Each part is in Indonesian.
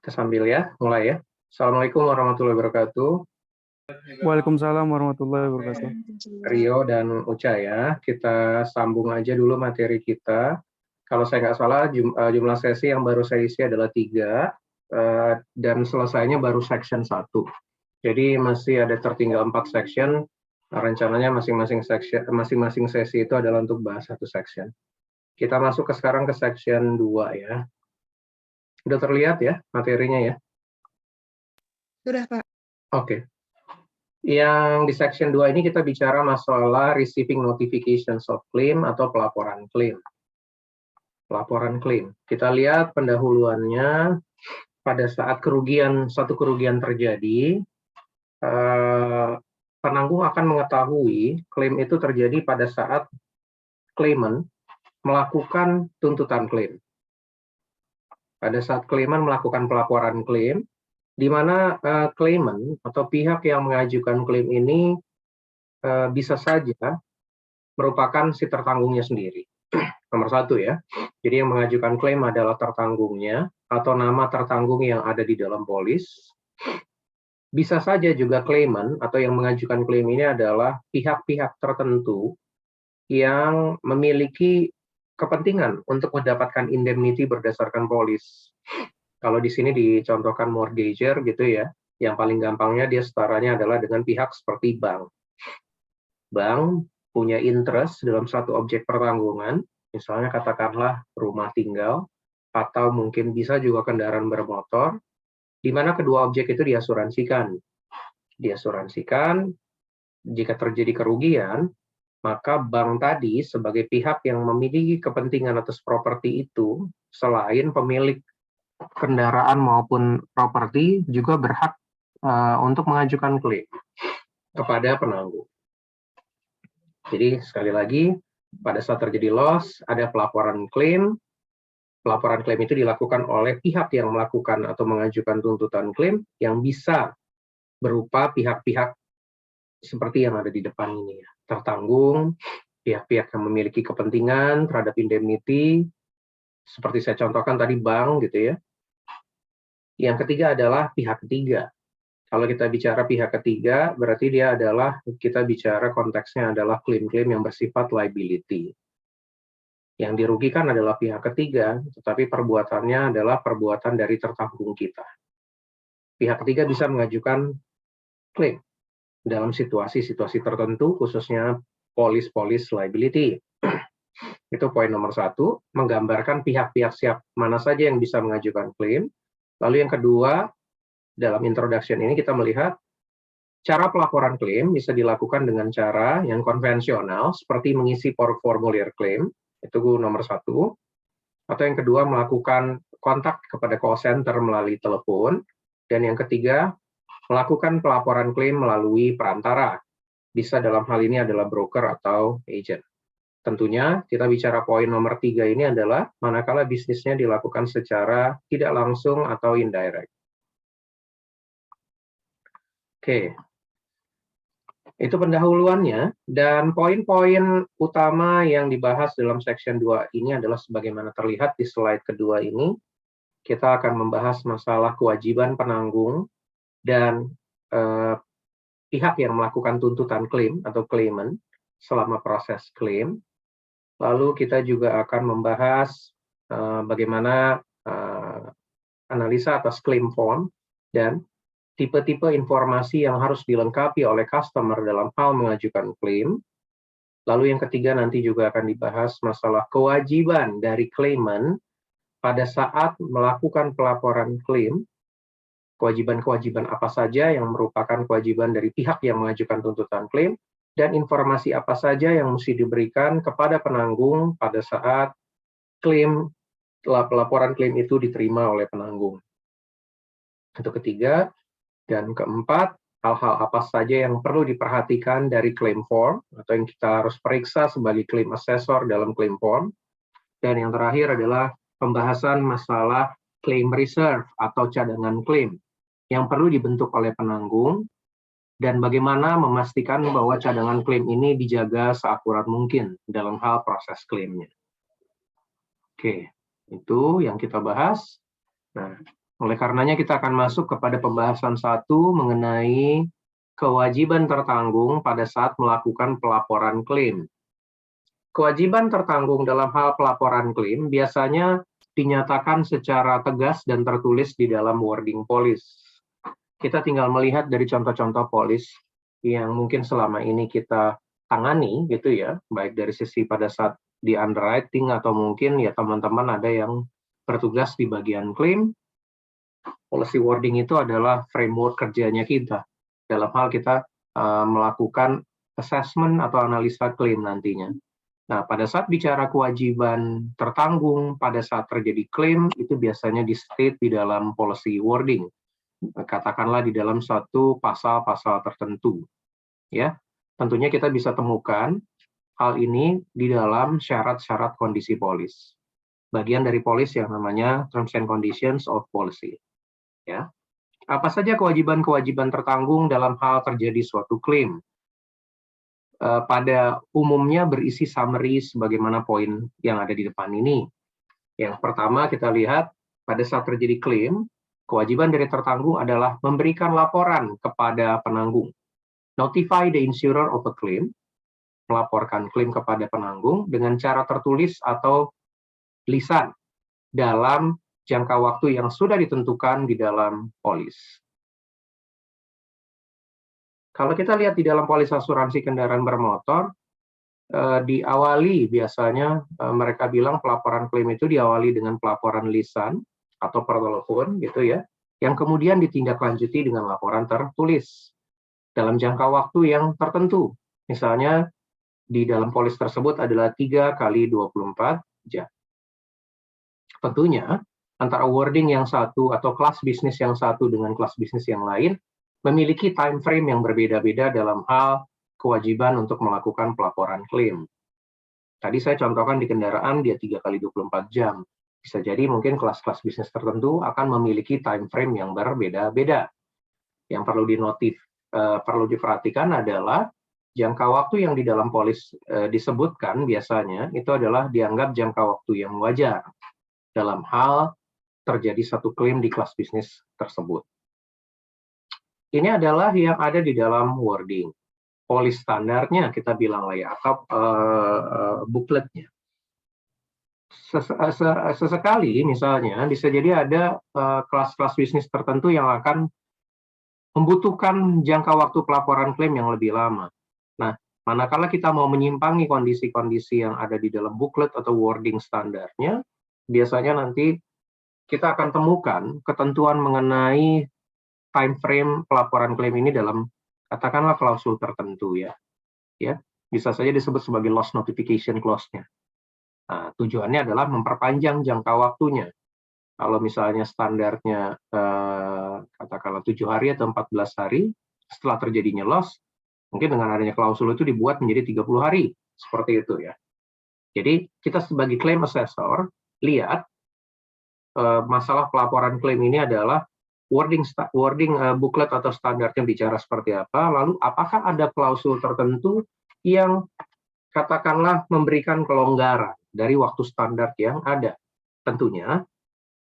Kita sambil ya, mulai ya. Assalamualaikum warahmatullahi wabarakatuh. Waalaikumsalam warahmatullahi wabarakatuh. Rio dan Uca ya, kita sambung aja dulu materi kita. Kalau saya nggak salah, jumlah sesi yang baru saya isi adalah 3, dan selesainya baru section 1. Jadi masih ada tertinggal 4 section. Rencananya masing-masing sesi itu adalah untuk bahas 1 section. Kita masuk sekarang ke section 2 ya. Udah terlihat ya materinya ya? Sudah, Pak. Oke. Yang di section 2 ini kita bicara masalah receiving notifications of claim atau pelaporan klaim. Pelaporan klaim. Kita lihat pendahuluannya pada saat satu kerugian terjadi, penanggung akan mengetahui klaim itu terjadi pada saat claimant melakukan tuntutan klaim. Pada saat claimant melakukan pelaporan klaim, di mana claimant atau pihak yang mengajukan klaim ini bisa saja merupakan si tertanggungnya sendiri. Nomor 1 ya. Jadi yang mengajukan klaim adalah tertanggungnya atau nama tertanggung yang ada di dalam polis. Bisa saja juga claimant atau yang mengajukan klaim ini adalah pihak-pihak tertentu yang memiliki kepentingan untuk mendapatkan indemnity berdasarkan polis. Kalau di sini dicontohkan mortgager gitu ya, yang paling gampangnya dia setaranya adalah dengan pihak seperti bank. Bank punya interest dalam satu objek pertanggungan, misalnya katakanlah rumah tinggal, atau mungkin bisa juga kendaraan bermotor, di mana kedua objek itu diasuransikan. Diasuransikan, jika terjadi kerugian, maka bank tadi sebagai pihak yang memiliki kepentingan atas properti itu, selain pemilik kendaraan maupun properti, juga berhak untuk mengajukan klaim kepada penanggung. Jadi sekali lagi, pada saat terjadi loss, ada pelaporan klaim. Pelaporan klaim itu dilakukan oleh pihak yang melakukan atau mengajukan tuntutan klaim yang bisa berupa pihak-pihak seperti yang ada di depan ini ya. Tertanggung, pihak-pihak yang memiliki kepentingan terhadap indemnity, seperti saya contohkan tadi bank gitu ya. Yang ketiga adalah pihak ketiga. Kalau kita bicara pihak ketiga, berarti kita bicara konteksnya adalah klaim-klaim yang bersifat liability. Yang dirugikan adalah pihak ketiga, tetapi perbuatannya adalah perbuatan dari tertanggung kita. Pihak ketiga bisa mengajukan klaim dalam situasi-situasi tertentu, khususnya polis liability. Itu poin nomor 1, menggambarkan pihak-pihak mana saja yang bisa mengajukan klaim. Lalu yang kedua, dalam introduction ini kita melihat cara pelaporan klaim bisa dilakukan dengan cara yang konvensional, seperti mengisi formulir klaim, itu nomor 1. Atau yang kedua, melakukan kontak kepada call center melalui telepon. Dan yang ketiga, melakukan pelaporan klaim melalui perantara. Bisa dalam hal ini adalah broker atau agent. Tentunya kita bicara poin nomor 3 ini adalah manakala bisnisnya dilakukan secara tidak langsung atau indirect. Oke, itu pendahuluannya, dan poin-poin utama yang dibahas dalam section 2 ini adalah sebagaimana terlihat di slide kedua ini. Kita akan membahas masalah kewajiban penanggung dan pihak yang melakukan tuntutan klaim atau claimant selama proses klaim. Lalu kita juga akan membahas bagaimana analisa atas claim form dan tipe-tipe informasi yang harus dilengkapi oleh customer dalam hal mengajukan klaim. Lalu yang ketiga nanti juga akan dibahas masalah kewajiban dari claimant pada saat melakukan pelaporan klaim. Kewajiban-kewajiban apa saja yang merupakan kewajiban dari pihak yang mengajukan tuntutan klaim, dan informasi apa saja yang mesti diberikan kepada penanggung pada saat pelaporan klaim itu diterima oleh penanggung. Itu ketiga. Dan keempat, hal-hal apa saja yang perlu diperhatikan dari claim form, atau yang kita harus periksa sebagai claim assessor dalam claim form. Dan yang terakhir adalah pembahasan masalah claim reserve atau cadangan klaim yang perlu dibentuk oleh penanggung, dan bagaimana memastikan bahwa cadangan klaim ini dijaga seakurat mungkin dalam hal proses klaimnya. Oke, itu yang kita bahas. Nah, Oleh karenanya kita akan masuk kepada pembahasan 1 mengenai kewajiban tertanggung pada saat melakukan pelaporan klaim. Kewajiban tertanggung dalam hal pelaporan klaim biasanya dinyatakan secara tegas dan tertulis di dalam wording polis. Kita tinggal melihat dari contoh-contoh polis yang mungkin selama ini kita tangani gitu ya, baik dari sisi pada saat di underwriting atau mungkin ya teman-teman ada yang bertugas di bagian klaim. Policy wording itu adalah framework kerjanya kita dalam hal kita melakukan assessment atau analisa klaim nantinya. Nah, pada saat bicara kewajiban tertanggung pada saat terjadi klaim itu biasanya di-state di dalam policy wording. Katakanlah di dalam suatu pasal-pasal tertentu. Ya, tentunya kita bisa temukan hal ini di dalam syarat-syarat kondisi polis. Bagian dari polis yang namanya Terms and Conditions of Policy. Ya. Apa saja kewajiban-kewajiban tertanggung dalam hal terjadi suatu klaim? Pada umumnya berisi summary sebagaimana poin yang ada di depan ini. Yang pertama kita lihat pada saat terjadi klaim, kewajiban dari tertanggung adalah memberikan laporan kepada penanggung. Notify the insurer of a claim, melaporkan klaim kepada penanggung dengan cara tertulis atau lisan dalam jangka waktu yang sudah ditentukan di dalam polis. Kalau kita lihat di dalam polis asuransi kendaraan bermotor, diawali biasanya mereka bilang pelaporan klaim itu diawali dengan pelaporan lisan atau per telepon gitu ya, yang kemudian ditindaklanjuti dengan laporan tertulis dalam jangka waktu yang tertentu. Misalnya di dalam polis tersebut adalah 3 kali 24 jam. Tentunya antara wording yang satu atau kelas bisnis yang satu dengan kelas bisnis yang lain memiliki time frame yang berbeda-beda dalam hal kewajiban untuk melakukan pelaporan klaim. Tadi saya contohkan di kendaraan dia 3 kali 24 jam. Bisa jadi mungkin kelas-kelas bisnis tertentu akan memiliki time frame yang berbeda-beda. Yang perlu diperhatikan adalah jangka waktu yang di dalam polis disebutkan biasanya itu adalah dianggap jangka waktu yang wajar dalam hal terjadi satu klaim di kelas bisnis tersebut. Ini adalah yang ada di dalam wording. Polis standarnya kita bilang lah ya, atau bookletnya. Sesekali misalnya bisa jadi ada kelas-kelas bisnis tertentu yang akan membutuhkan jangka waktu pelaporan klaim yang lebih lama. Nah, manakala kita mau menyimpangi kondisi-kondisi yang ada di dalam booklet atau wording standarnya, biasanya nanti kita akan temukan ketentuan mengenai time frame pelaporan klaim ini dalam katakanlah klausul tertentu ya. Ya, bisa saja disebut sebagai loss notification clause-nya. Nah, tujuannya adalah memperpanjang jangka waktunya. Kalau misalnya standarnya katakanlah 7 hari atau 14 hari setelah terjadinya loss, mungkin dengan adanya klausul itu dibuat menjadi 30 hari, seperti itu ya. Jadi kita sebagai claim assessor lihat masalah pelaporan klaim ini adalah wording booklet atau standarnya bicara seperti apa, lalu apakah ada klausul tertentu yang katakanlah memberikan kelonggaran dari waktu standar yang ada. Tentunya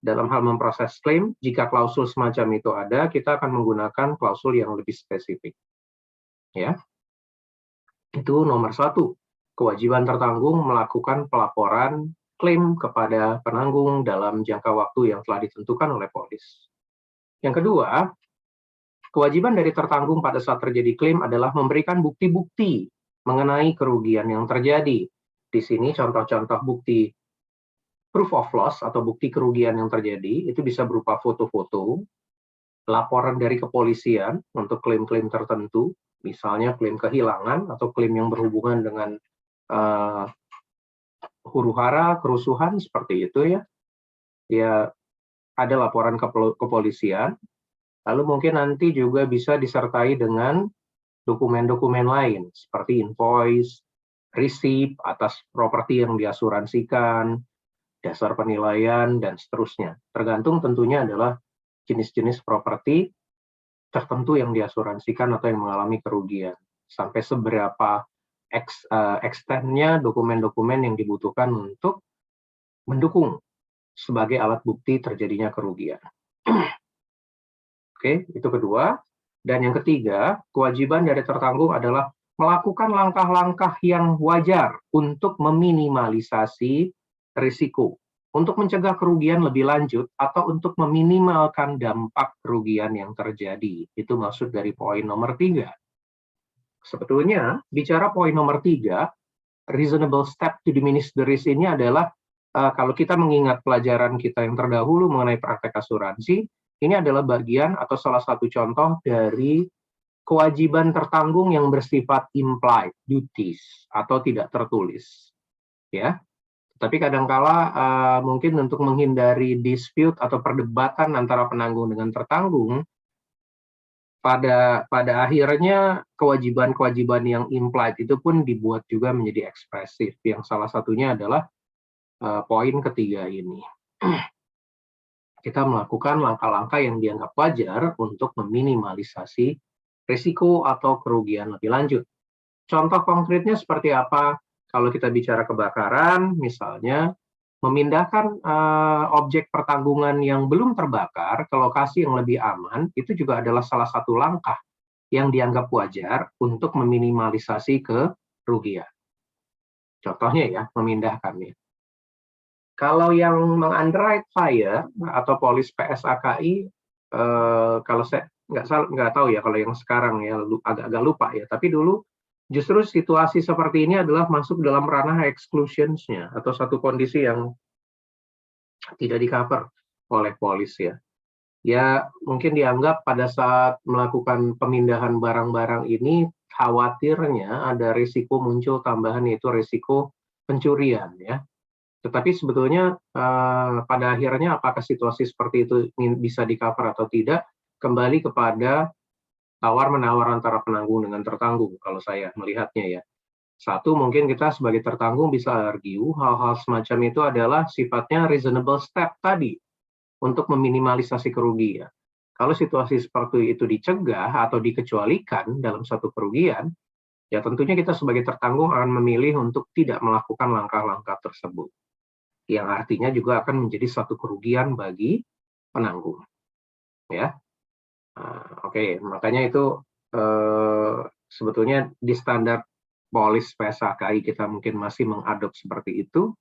dalam hal memproses klaim, jika klausul semacam itu ada, kita akan menggunakan klausul yang lebih spesifik. Ya, itu nomor 1, kewajiban tertanggung melakukan pelaporan klaim kepada penanggung dalam jangka waktu yang telah ditentukan oleh polis. Yang kedua, kewajiban dari tertanggung pada saat terjadi klaim adalah memberikan bukti-bukti mengenai kerugian yang terjadi. Di sini contoh-contoh bukti proof of loss atau bukti kerugian yang terjadi itu bisa berupa foto-foto, laporan dari kepolisian untuk klaim-klaim tertentu, misalnya klaim kehilangan atau klaim yang berhubungan dengan huru-hara, kerusuhan seperti itu ya. Ya, ada laporan kepolisian, lalu mungkin nanti juga bisa disertai dengan dokumen-dokumen lain, seperti invoice, receipt atas properti yang diasuransikan, dasar penilaian, dan seterusnya. Tergantung tentunya adalah jenis-jenis properti tertentu yang diasuransikan atau yang mengalami kerugian. Sampai seberapa extendnya dokumen-dokumen yang dibutuhkan untuk mendukung sebagai alat bukti terjadinya kerugian. Oke, itu kedua. Dan yang ketiga, kewajiban dari tertanggung adalah melakukan langkah-langkah yang wajar untuk meminimalisasi risiko, untuk mencegah kerugian lebih lanjut, atau untuk meminimalkan dampak kerugian yang terjadi. Itu maksud dari poin nomor 3. Sebetulnya, bicara poin nomor 3, reasonable step to diminish the risk ini adalah, kalau kita mengingat pelajaran kita yang terdahulu mengenai praktek asuransi, ini adalah bagian atau salah satu contoh dari kewajiban tertanggung yang bersifat implied duties atau tidak tertulis, ya. Tapi kadangkala mungkin untuk menghindari dispute atau perdebatan antara penanggung dengan tertanggung, pada akhirnya kewajiban-kewajiban yang implied itu pun dibuat juga menjadi ekspresif. Yang salah satunya adalah poin ketiga ini. Kita melakukan langkah-langkah yang dianggap wajar untuk meminimalisasi risiko atau kerugian lebih lanjut. Contoh konkretnya seperti apa? Kalau kita bicara kebakaran, misalnya memindahkan objek pertanggungan yang belum terbakar ke lokasi yang lebih aman, itu juga adalah salah satu langkah yang dianggap wajar untuk meminimalisasi kerugian. Contohnya ya, memindahkannya. Kalau yang meng-underwrite fire atau polis PSAKI, kalau saya nggak tahu ya kalau yang sekarang ya, agak lupa ya. Tapi dulu justru situasi seperti ini adalah masuk dalam ranah exclusions-nya atau satu kondisi yang tidak di-cover oleh polis ya. Ya mungkin dianggap pada saat melakukan pemindahan barang-barang ini khawatirnya ada risiko muncul tambahan yaitu risiko pencurian ya. Tetapi sebetulnya pada akhirnya apakah situasi seperti itu bisa di-cover atau tidak, kembali kepada tawar-menawar antara penanggung dengan tertanggung, kalau saya melihatnya ya. Satu, mungkin kita sebagai tertanggung bisa argue hal-hal semacam itu adalah sifatnya reasonable step tadi, untuk meminimalisasi kerugian. Kalau situasi seperti itu dicegah atau dikecualikan dalam satu kerugian, ya tentunya kita sebagai tertanggung akan memilih untuk tidak melakukan langkah-langkah tersebut, yang artinya juga akan menjadi satu kerugian bagi penanggung. Ya, oke, makanya itu sebetulnya di standar polis PSAKI kita mungkin masih mengadop seperti itu.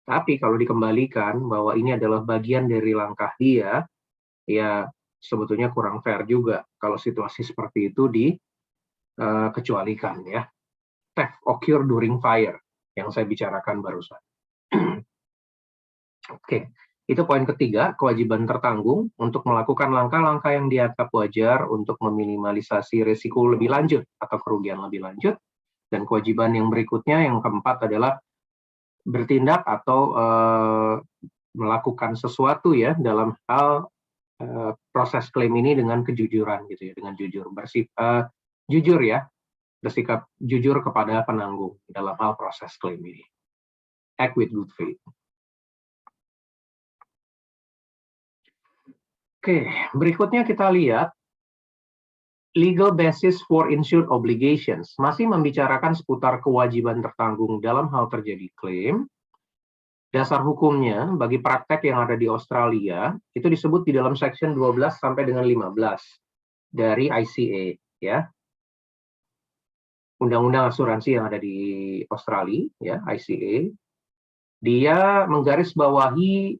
Tapi kalau dikembalikan bahwa ini adalah bagian dari langkah dia, ya sebetulnya kurang fair juga kalau situasi seperti itu dikecualikan ya. Theft occur during fire yang saya bicarakan barusan. Oke, itu poin ketiga, kewajiban tertanggung untuk melakukan langkah-langkah yang dianggap wajar untuk meminimalisasi risiko lebih lanjut atau kerugian lebih lanjut. Dan kewajiban yang berikutnya, yang keempat adalah bertindak atau melakukan sesuatu ya dalam hal proses klaim ini dengan kejujuran gitu ya, dengan jujur, jujur ya, bersikap jujur kepada penanggung dalam hal proses klaim ini. Act with good faith. Oke, berikutnya kita lihat legal basis for insured obligations. Masih membicarakan seputar kewajiban tertanggung dalam hal terjadi klaim. Dasar hukumnya bagi praktek yang ada di Australia itu disebut di dalam section 12 sampai dengan 15 dari ICA ya. Undang-undang asuransi yang ada di Australia ya, ICA. Dia menggarisbawahi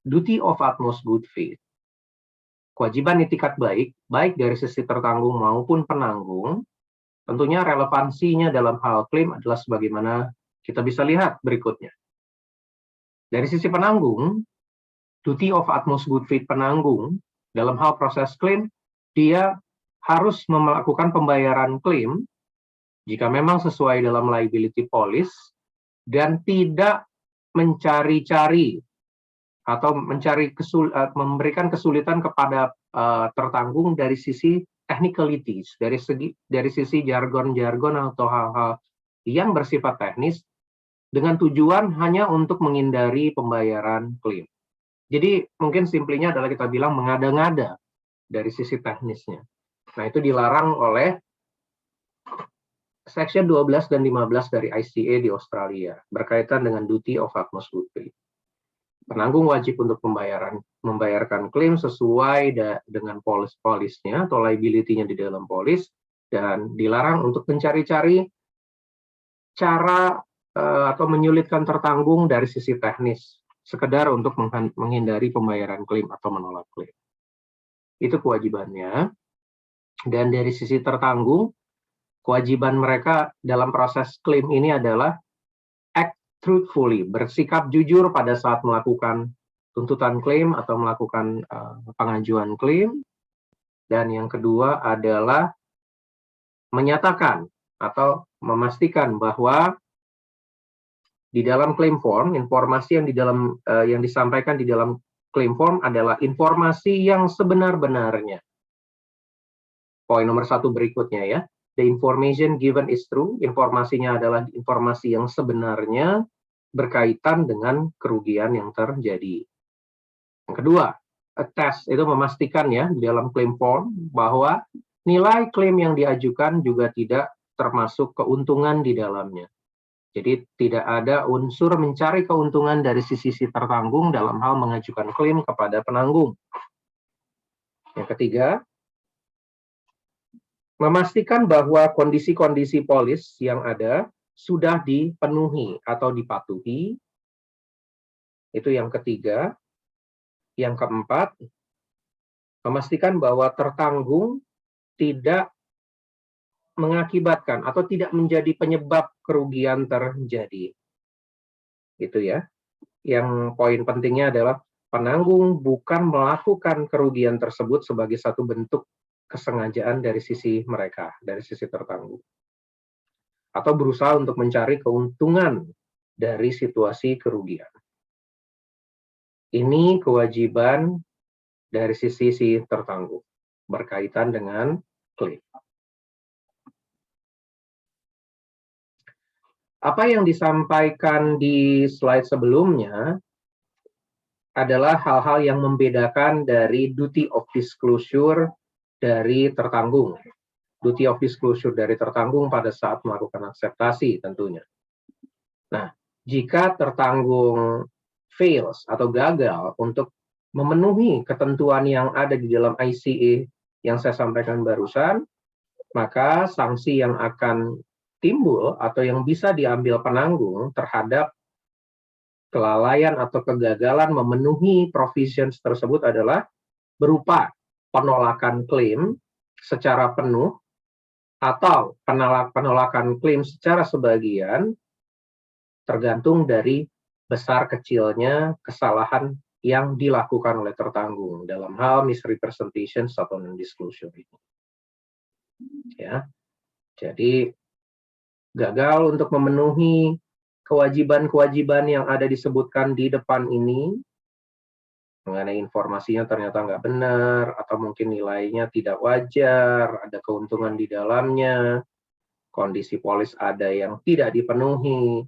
duty of utmost good faith. Kewajiban itikat baik, baik dari sisi tertanggung maupun penanggung, tentunya relevansinya dalam hal klaim adalah sebagaimana kita bisa lihat berikutnya. Dari sisi penanggung, duty of utmost good faith penanggung dalam hal proses klaim, dia harus melakukan pembayaran klaim jika memang sesuai dalam liability policy dan tidak mencari-cari atau memberikan kesulitan kepada tertanggung dari sisi technicalities, dari sisi jargon-jargon atau hal-hal yang bersifat teknis dengan tujuan hanya untuk menghindari pembayaran klaim. Jadi mungkin simplinya adalah kita bilang mengada-ngada dari sisi teknisnya. Nah itu dilarang oleh Section 12 dan 15 dari ICA di Australia berkaitan dengan duty of utmost good faith. Penanggung wajib untuk membayarkan klaim sesuai dengan polisnya atau liability-nya di dalam polis, dan dilarang untuk mencari-cari cara atau menyulitkan tertanggung dari sisi teknis, sekedar untuk menghindari pembayaran klaim atau menolak klaim. Itu kewajibannya. Dan dari sisi tertanggung, kewajiban mereka dalam proses klaim ini adalah act truthfully, bersikap jujur pada saat melakukan tuntutan klaim atau melakukan pengajuan klaim. Dan yang kedua adalah menyatakan atau memastikan bahwa di dalam claim form, informasi yang disampaikan di dalam claim form adalah informasi yang sebenar-benarnya. Poin nomor 1 berikutnya ya. The information given is true. Informasinya adalah informasi yang sebenarnya berkaitan dengan kerugian yang terjadi. Yang kedua, attest itu memastikan ya di dalam claim form bahwa nilai klaim yang diajukan juga tidak termasuk keuntungan di dalamnya. Jadi tidak ada unsur mencari keuntungan dari sisi tertanggung dalam hal mengajukan klaim kepada penanggung. Yang ketiga, memastikan bahwa kondisi-kondisi polis yang ada sudah dipenuhi atau dipatuhi. Itu yang ketiga. Yang keempat, memastikan bahwa tertanggung tidak mengakibatkan atau tidak menjadi penyebab kerugian terjadi. Itu ya. Yang poin pentingnya adalah penanggung bukan melakukan kerugian tersebut sebagai satu bentuk kesengajaan dari sisi mereka, dari sisi tertanggung. Atau berusaha untuk mencari keuntungan dari situasi kerugian. Ini kewajiban dari sisi tertanggung berkaitan dengan klaim. Apa yang disampaikan di slide sebelumnya adalah hal-hal yang membedakan dari duty of disclosure dari tertanggung. Duty of disclosure dari tertanggung pada saat melakukan akseptasi tentunya. Nah, jika tertanggung fails atau gagal untuk memenuhi ketentuan yang ada di dalam ICE yang saya sampaikan barusan, maka sanksi yang akan timbul atau yang bisa diambil penanggung terhadap kelalaian atau kegagalan memenuhi provisions tersebut adalah berupa penolakan klaim secara penuh atau penolakan klaim secara sebagian, tergantung dari besar kecilnya kesalahan yang dilakukan oleh tertanggung dalam hal misrepresentation atau non-disclosure ini. Ya, jadi gagal untuk memenuhi kewajiban-kewajiban yang ada disebutkan di depan ini, mengenai informasinya ternyata nggak benar, atau mungkin nilainya tidak wajar, ada keuntungan di dalamnya, kondisi polis ada yang tidak dipenuhi.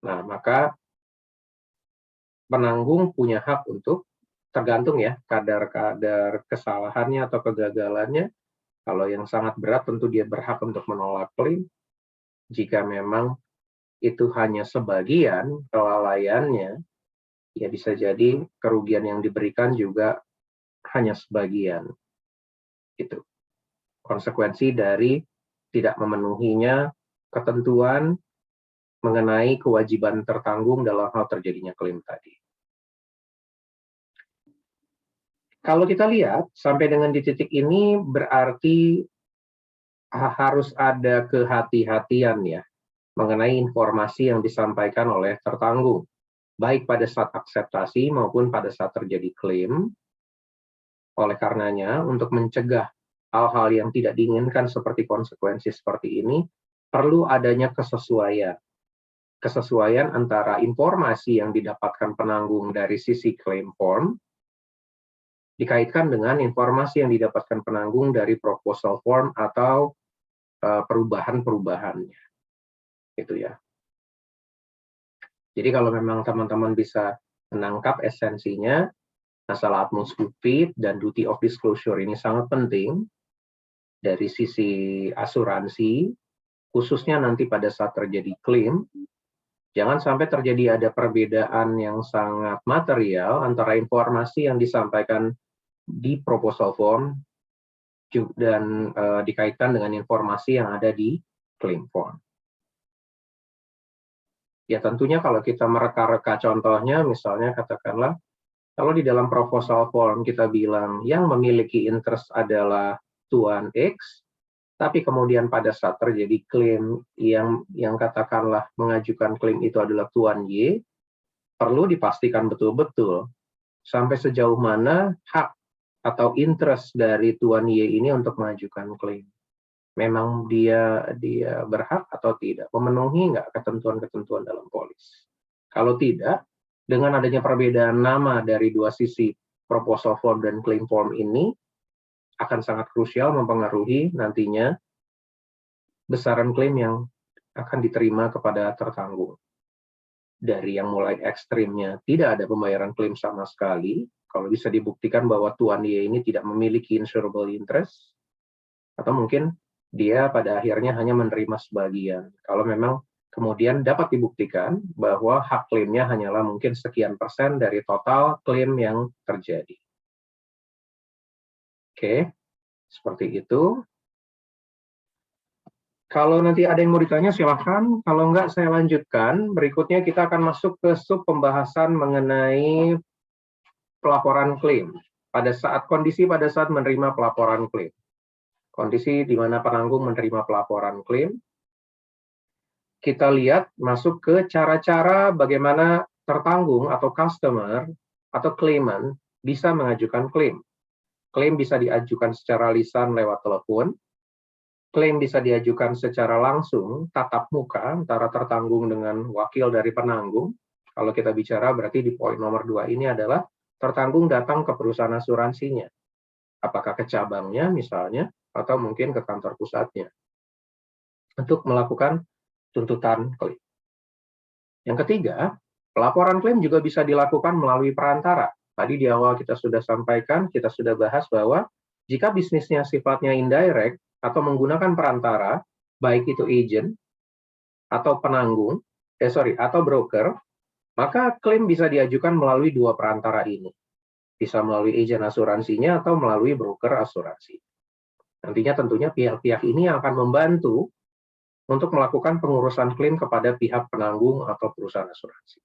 Nah, maka penanggung punya hak untuk, tergantung ya, kadar kesalahannya atau kegagalannya. Kalau yang sangat berat tentu dia berhak untuk menolak klaim. Jika memang itu hanya sebagian kelalaiannya, ya bisa jadi kerugian yang diberikan juga hanya sebagian. Itu konsekuensi dari tidak memenuhinya ketentuan mengenai kewajiban tertanggung dalam hal terjadinya klaim tadi. Kalau kita lihat sampai dengan di titik ini berarti harus ada kehati-hatian ya mengenai informasi yang disampaikan oleh tertanggung, baik pada saat akseptasi maupun pada saat terjadi klaim. Oleh karenanya, untuk mencegah hal-hal yang tidak diinginkan seperti konsekuensi seperti ini, perlu adanya kesesuaian. Kesesuaian antara informasi yang didapatkan penanggung dari sisi claim form, dikaitkan dengan informasi yang didapatkan penanggung dari proposal form atau perubahan-perubahannya. Itu ya. Jadi kalau memang teman-teman bisa menangkap esensinya, masalah atmosfer fit dan duty of disclosure ini sangat penting dari sisi asuransi, khususnya nanti pada saat terjadi klaim, Jangan sampai terjadi ada perbedaan yang sangat material antara informasi yang disampaikan di proposal form dan dikaitkan dengan informasi yang ada di claim form. Ya tentunya kalau kita mereka-reka contohnya, misalnya katakanlah, kalau di dalam proposal form kita bilang yang memiliki interest adalah Tuan X, tapi kemudian pada saat terjadi klaim yang katakanlah mengajukan klaim itu adalah Tuan Y, perlu dipastikan betul-betul sampai sejauh mana hak atau interest dari Tuan Y ini untuk mengajukan klaim. Memang dia berhak atau tidak, memenuhi nggak ketentuan-ketentuan dalam polis. Kalau tidak, dengan adanya perbedaan nama dari dua sisi proposal form dan claim form ini, akan sangat krusial mempengaruhi nantinya besaran klaim yang akan diterima kepada tertanggung. Dari yang mulai ekstrimnya tidak ada pembayaran klaim sama sekali, kalau bisa dibuktikan bahwa Tuan Y ini tidak memiliki insurable interest, atau mungkin dia pada akhirnya hanya menerima sebagian. Kalau memang kemudian dapat dibuktikan bahwa hak klaimnya hanyalah mungkin sekian persen dari total klaim yang terjadi. Oke, seperti itu. Kalau nanti ada yang mau ditanya silahkan, kalau enggak saya lanjutkan. Berikutnya kita akan masuk ke sub pembahasan mengenai pelaporan klaim. Kondisi pada saat menerima pelaporan klaim. Kondisi di mana penanggung menerima pelaporan klaim. Kita lihat masuk ke cara-cara bagaimana tertanggung atau customer atau claimant bisa mengajukan klaim. Klaim bisa diajukan secara lisan lewat telepon. Klaim bisa diajukan secara langsung, tatap muka, antara tertanggung dengan wakil dari penanggung. Kalau kita bicara berarti di poin nomor 2 ini adalah tertanggung datang ke perusahaan asuransinya. Apakah ke cabangnya misalnya, atau mungkin ke kantor pusatnya. Untuk melakukan tuntutan klaim. Yang ketiga, pelaporan klaim juga bisa dilakukan melalui perantara. Tadi di awal kita sudah sampaikan, kita sudah bahas bahwa jika bisnisnya sifatnya indirect, atau menggunakan perantara, baik itu agent atau penanggung, atau broker, maka klaim bisa diajukan melalui dua perantara ini. Bisa melalui agent asuransinya atau melalui broker asuransi. Nantinya tentunya pihak-pihak ini akan membantu untuk melakukan pengurusan klaim kepada pihak penanggung atau perusahaan asuransi.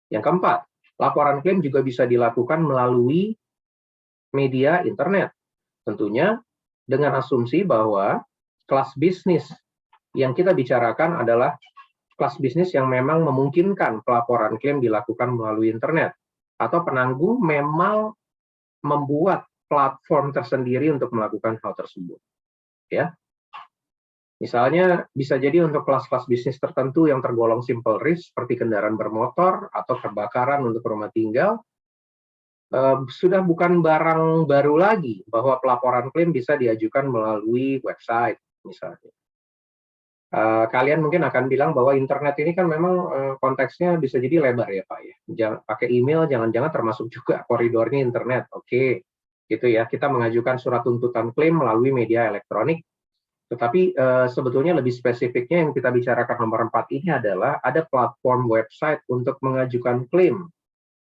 Yang keempat, laporan klaim juga bisa dilakukan melalui media internet. Tentunya dengan asumsi bahwa kelas bisnis yang kita bicarakan adalah kelas bisnis yang memang memungkinkan pelaporan klaim dilakukan melalui internet, atau penanggung memang membuat platform tersendiri untuk melakukan hal tersebut. Ya, misalnya bisa jadi untuk kelas-kelas bisnis tertentu yang tergolong simple risk seperti kendaraan bermotor atau kebakaran untuk rumah tinggal, sudah bukan barang baru lagi bahwa pelaporan klaim bisa diajukan melalui website misalnya. Kalian mungkin akan bilang bahwa internet ini kan memang konteksnya bisa jadi lebar ya Pak ya. Jangan pakai email, jangan-jangan termasuk juga koridornya internet. Oke, gitu ya. Kita mengajukan surat tuntutan klaim melalui media elektronik. Tetapi sebetulnya lebih spesifiknya yang kita bicarakan nomor 4 ini adalah ada platform website untuk mengajukan klaim.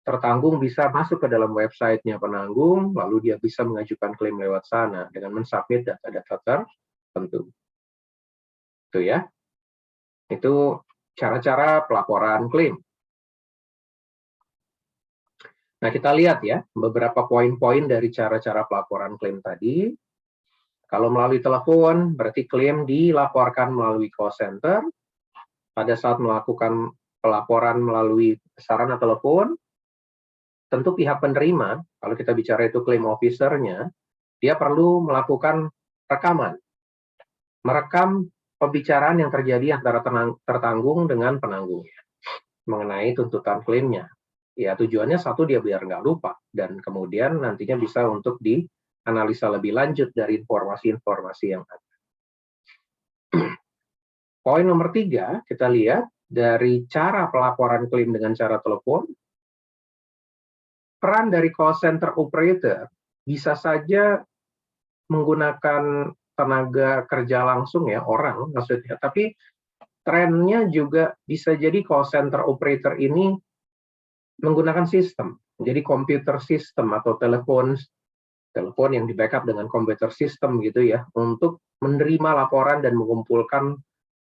Tertanggung bisa masuk ke dalam websitenya penanggung, lalu dia bisa mengajukan klaim lewat sana dengan mensubmit data-data tertentu. Itu ya. Itu cara-cara pelaporan klaim. Nah, kita lihat ya, beberapa poin-poin dari cara-cara pelaporan klaim tadi. Kalau melalui telepon, berarti klaim dilaporkan melalui call center. Pada saat melakukan pelaporan melalui sarana telepon, tentu pihak penerima, kalau kita bicara itu claim officer-nya, dia perlu melakukan rekaman. Merekam pembicaraan yang terjadi antara tertanggung dengan penanggungnya mengenai tuntutan klaimnya. Ya, tujuannya satu, dia biar nggak lupa, dan kemudian nantinya bisa untuk dianalisa lebih lanjut dari informasi-informasi yang ada. Poin nomor 3, kita lihat dari cara pelaporan klaim dengan cara telepon. Peran dari call center operator bisa saja menggunakan tenaga kerja langsung ya, orang maksudnya, tapi trennya juga bisa jadi call center operator ini menggunakan sistem. Jadi komputer sistem atau telepon yang di backup dengan komputer sistem gitu ya, untuk menerima laporan dan mengumpulkan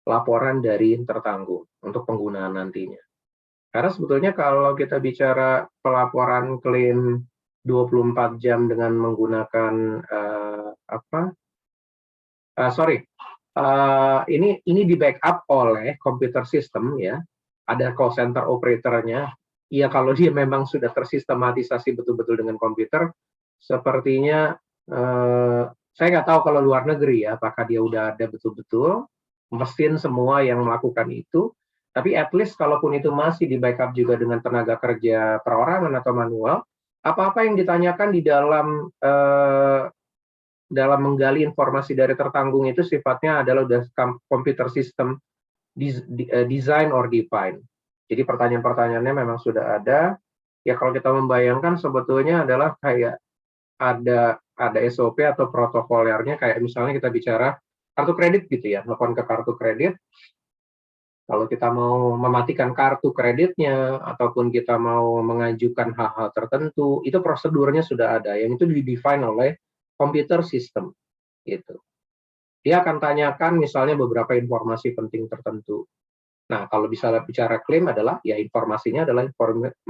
laporan dari tertanggung untuk penggunaan nantinya. Karena sebetulnya kalau kita bicara pelaporan klaim 24 jam dengan menggunakan ini di backup oleh komputer sistem ya, ada call center operatornya. Ya kalau dia memang sudah tersistematisasi betul-betul dengan komputer, sepertinya saya nggak tahu kalau luar negeri ya, apakah dia udah ada betul-betul mesin semua yang melakukan itu. Tapi at least kalaupun itu masih di backup juga dengan tenaga kerja perorangan atau manual, apa-apa yang ditanyakan di dalam menggali informasi dari tertanggung itu sifatnya adalah udah computer system design or define. Jadi pertanyaan-pertanyaannya memang sudah ada. Ya kalau kita membayangkan sebetulnya adalah kayak ada SOP atau protokolernya, kayak misalnya kita bicara kartu kredit gitu ya, telepon ke kartu kredit. Kalau kita mau mematikan kartu kreditnya ataupun kita mau mengajukan hal-hal tertentu, itu prosedurnya sudah ada, yang itu di-define oleh komputer sistem gitu. Dia akan tanyakan misalnya beberapa informasi penting tertentu. Nah, kalau bisa bicara klaim adalah ya informasinya adalah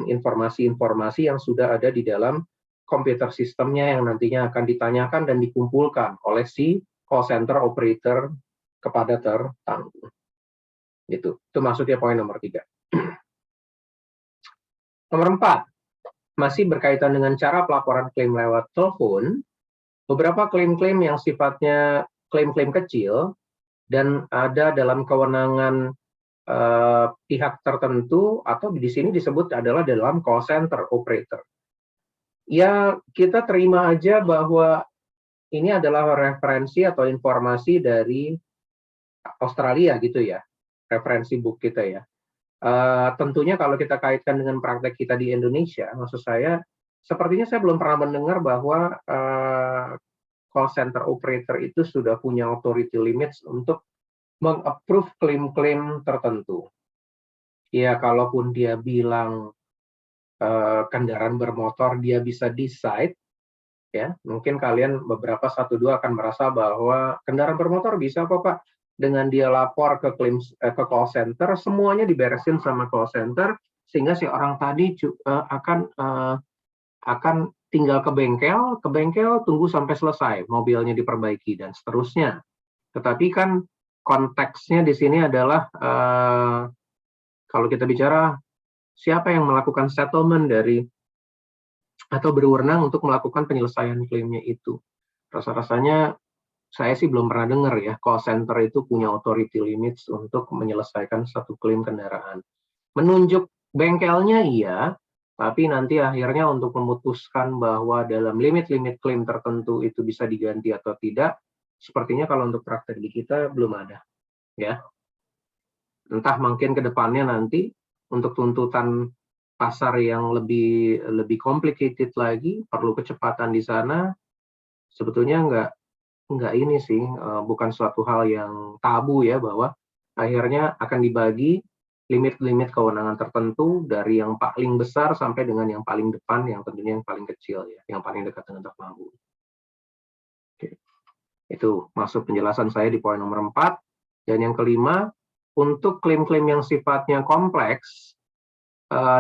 informasi-informasi yang sudah ada di dalam komputer sistemnya yang nantinya akan ditanyakan dan dikumpulkan oleh si call center operator kepada tertanggung. Itu maksudnya poin nomor 3. Nomor 4, masih berkaitan dengan cara pelaporan klaim lewat telepon. Beberapa klaim-klaim yang sifatnya klaim-klaim kecil dan ada dalam kewenangan pihak tertentu atau di sini disebut adalah dalam call center operator. Ya, kita terima aja bahwa ini adalah referensi atau informasi dari Australia gitu ya, referensi book kita ya. Tentunya kalau kita kaitkan dengan praktek kita di Indonesia, maksud saya, sepertinya saya belum pernah mendengar bahwa call center operator itu sudah punya authority limits untuk meng-approve klaim-klaim tertentu. Ya, kalaupun dia bilang kendaraan bermotor, dia bisa decide, ya, mungkin kalian beberapa 1-2 akan merasa bahwa kendaraan bermotor bisa kok Pak, dengan dia lapor ke call center, semuanya diberesin sama call center, sehingga si orang tadi akan tinggal ke bengkel tunggu sampai selesai, mobilnya diperbaiki dan seterusnya. Tetapi kan konteksnya di sini adalah kalau kita bicara siapa yang melakukan settlement dari atau berwenang untuk melakukan penyelesaian klaimnya itu. Rasa-rasanya saya sih belum pernah dengar ya, call center itu punya authority limits untuk menyelesaikan satu klaim kendaraan. Menunjuk bengkelnya iya, tapi nanti akhirnya untuk memutuskan bahwa dalam limit-limit klaim tertentu itu bisa diganti atau tidak, sepertinya kalau untuk praktek di kita belum ada. Ya, entah mungkin ke depannya nanti untuk tuntutan pasar yang lebih complicated lagi, perlu kecepatan di sana, sebetulnya nggak ini sih, bukan suatu hal yang tabu ya, bahwa akhirnya akan dibagi limit-limit kewenangan tertentu dari yang paling besar sampai dengan yang paling depan, yang tentunya yang paling kecil ya, yang paling dekat dengan tertanggung. Oke. Itu masuk penjelasan saya di poin nomor 4. Dan yang kelima, untuk klaim-klaim yang sifatnya kompleks,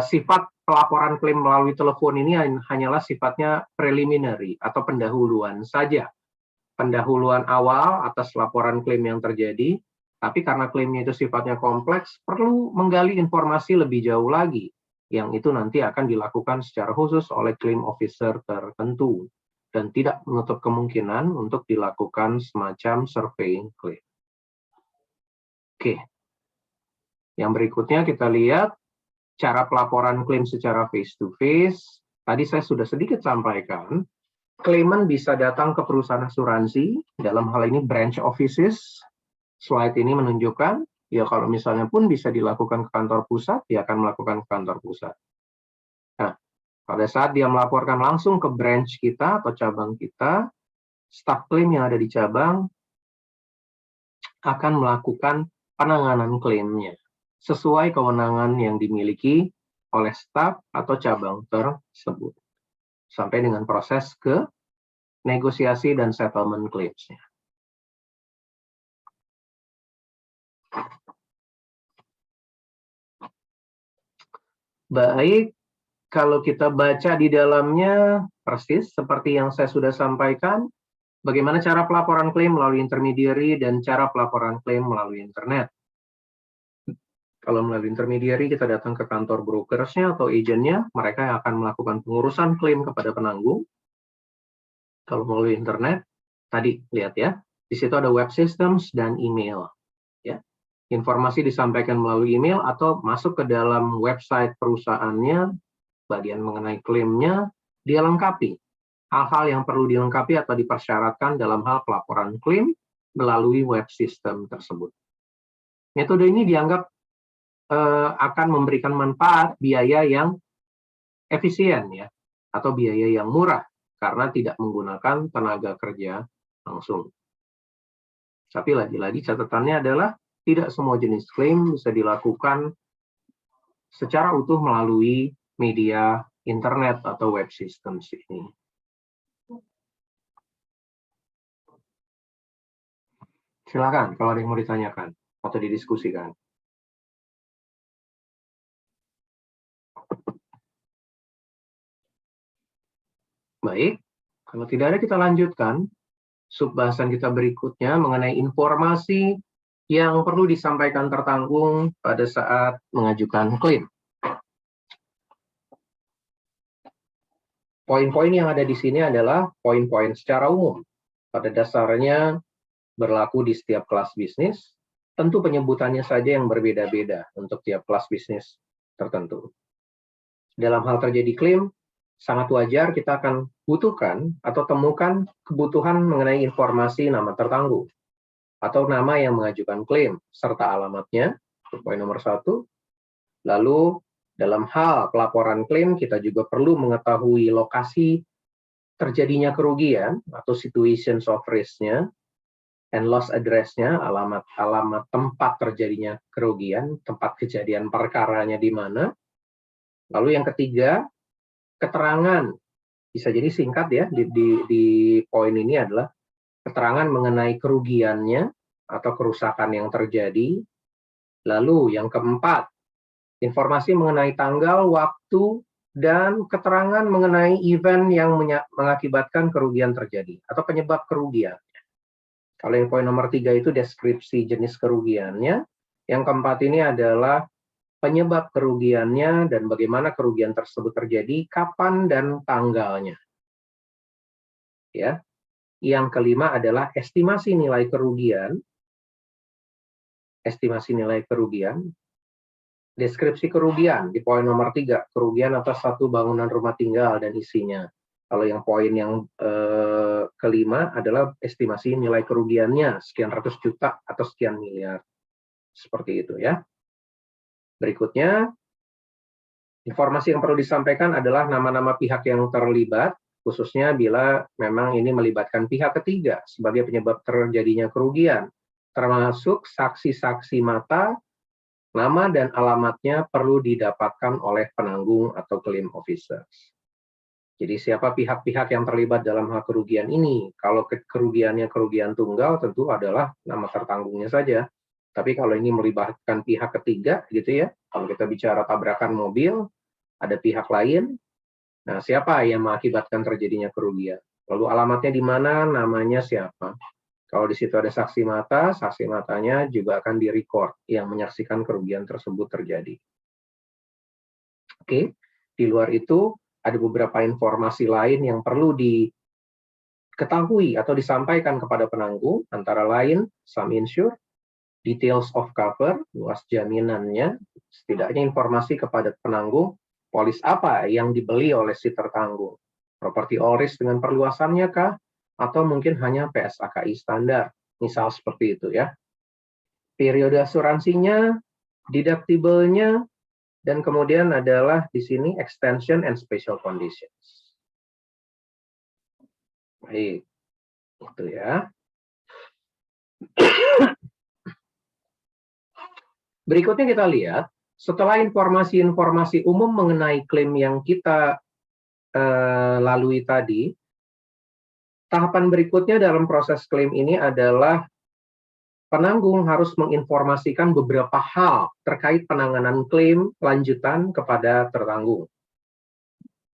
sifat pelaporan klaim melalui telepon ini hanyalah sifatnya preliminary atau pendahuluan saja. Pendahuluan awal atas laporan klaim yang terjadi, tapi karena klaimnya itu sifatnya kompleks, perlu menggali informasi lebih jauh lagi, yang itu nanti akan dilakukan secara khusus oleh claim officer tertentu, dan tidak menutup kemungkinan untuk dilakukan semacam surveying claim. Oke, yang berikutnya kita lihat cara pelaporan klaim secara face-to-face. Tadi saya sudah sedikit sampaikan, claimant bisa datang ke perusahaan asuransi, dalam hal ini branch offices. Slide ini menunjukkan, ya kalau misalnya pun bisa dilakukan ke kantor pusat, dia akan melakukan ke kantor pusat. Nah, pada saat dia melaporkan langsung ke branch kita atau cabang kita, staf klaim yang ada di cabang akan melakukan penanganan klaimnya sesuai kewenangan yang dimiliki oleh staf atau cabang tersebut sampai dengan proses ke negosiasi dan settlement claims-nya. Baik, kalau kita baca di dalamnya persis seperti yang saya sudah sampaikan, bagaimana cara pelaporan klaim melalui intermediary dan cara pelaporan klaim melalui internet. Kalau melalui intermediary, kita datang ke kantor brokersnya atau agentnya, mereka yang akan melakukan pengurusan klaim kepada penanggung. Kalau melalui internet, tadi lihat ya, di situ ada web systems dan email. Ya, informasi disampaikan melalui email atau masuk ke dalam website perusahaannya, bagian mengenai klaimnya, dia lengkapi. Hal-hal yang perlu dilengkapi atau dipersyaratkan dalam hal pelaporan klaim melalui web system tersebut. Metode ini dianggap akan memberikan manfaat biaya yang efisien ya, atau biaya yang murah karena tidak menggunakan tenaga kerja langsung. Tapi lagi-lagi catatannya adalah tidak semua jenis klaim bisa dilakukan secara utuh melalui media internet atau web systems ini. Silakan kalau ada yang mau ditanyakan atau didiskusikan. Baik, kalau tidak ada kita lanjutkan. Subbahasan kita berikutnya mengenai informasi yang perlu disampaikan tertanggung pada saat mengajukan klaim. Poin-poin yang ada di sini adalah poin-poin secara umum. Pada dasarnya berlaku di setiap kelas bisnis, tentu penyebutannya saja yang berbeda-beda untuk tiap kelas bisnis tertentu. Dalam hal terjadi klaim, sangat wajar kita akan butuhkan atau temukan kebutuhan mengenai informasi nama tertanggung atau nama yang mengajukan klaim serta alamatnya, poin nomor 1. Lalu dalam hal pelaporan klaim kita juga perlu mengetahui lokasi terjadinya kerugian atau situations of risk-nya and loss address-nya, alamat tempat terjadinya kerugian, tempat kejadian perkaranya di mana. Lalu yang ketiga, keterangan, bisa jadi singkat ya, di poin ini adalah keterangan mengenai kerugiannya atau kerusakan yang terjadi. Lalu yang keempat, informasi mengenai tanggal, waktu, dan keterangan mengenai event yang mengakibatkan kerugian terjadi atau penyebab kerugian. Kalau yang poin nomor 3 itu deskripsi jenis kerugiannya. Yang keempat ini adalah penyebab kerugiannya dan bagaimana kerugian tersebut terjadi, kapan dan tanggalnya. Ya. Yang kelima adalah estimasi nilai kerugian. Estimasi nilai kerugian. Deskripsi kerugian di poin nomor 3, kerugian atas satu bangunan rumah tinggal dan isinya. Kalau yang poin yang kelima adalah estimasi nilai kerugiannya, sekian ratus juta atau sekian miliar. Seperti itu ya. Berikutnya, informasi yang perlu disampaikan adalah nama-nama pihak yang terlibat, khususnya bila memang ini melibatkan pihak ketiga sebagai penyebab terjadinya kerugian, termasuk saksi-saksi mata, nama dan alamatnya perlu didapatkan oleh penanggung atau claim officers. Jadi siapa pihak-pihak yang terlibat dalam hal kerugian ini? Kalau kerugiannya kerugian tunggal tentu adalah nama tertanggungnya saja. Tapi kalau ini melibatkan pihak ketiga gitu ya, kalau kita bicara tabrakan mobil, ada pihak lain, nah siapa yang mengakibatkan terjadinya kerugian? Lalu alamatnya di mana, namanya siapa? Kalau di situ ada saksi matanya juga akan direcord yang menyaksikan kerugian tersebut terjadi. Oke, di luar itu ada beberapa informasi lain yang perlu diketahui atau disampaikan kepada penanggung, antara lain sum insured, details of cover, luas jaminannya, setidaknya informasi kepada penanggung, polis apa yang dibeli oleh si tertanggung, property all risk dengan perluasannya kah, atau mungkin hanya PSAKI standar, misal seperti itu ya. Periode asuransinya, deductible-nya, dan kemudian adalah di sini extension and special conditions. Baik, itu ya. Berikutnya kita lihat, setelah informasi-informasi umum mengenai klaim yang kita lalui tadi, tahapan berikutnya dalam proses klaim ini adalah penanggung harus menginformasikan beberapa hal terkait penanganan klaim lanjutan kepada tertanggung.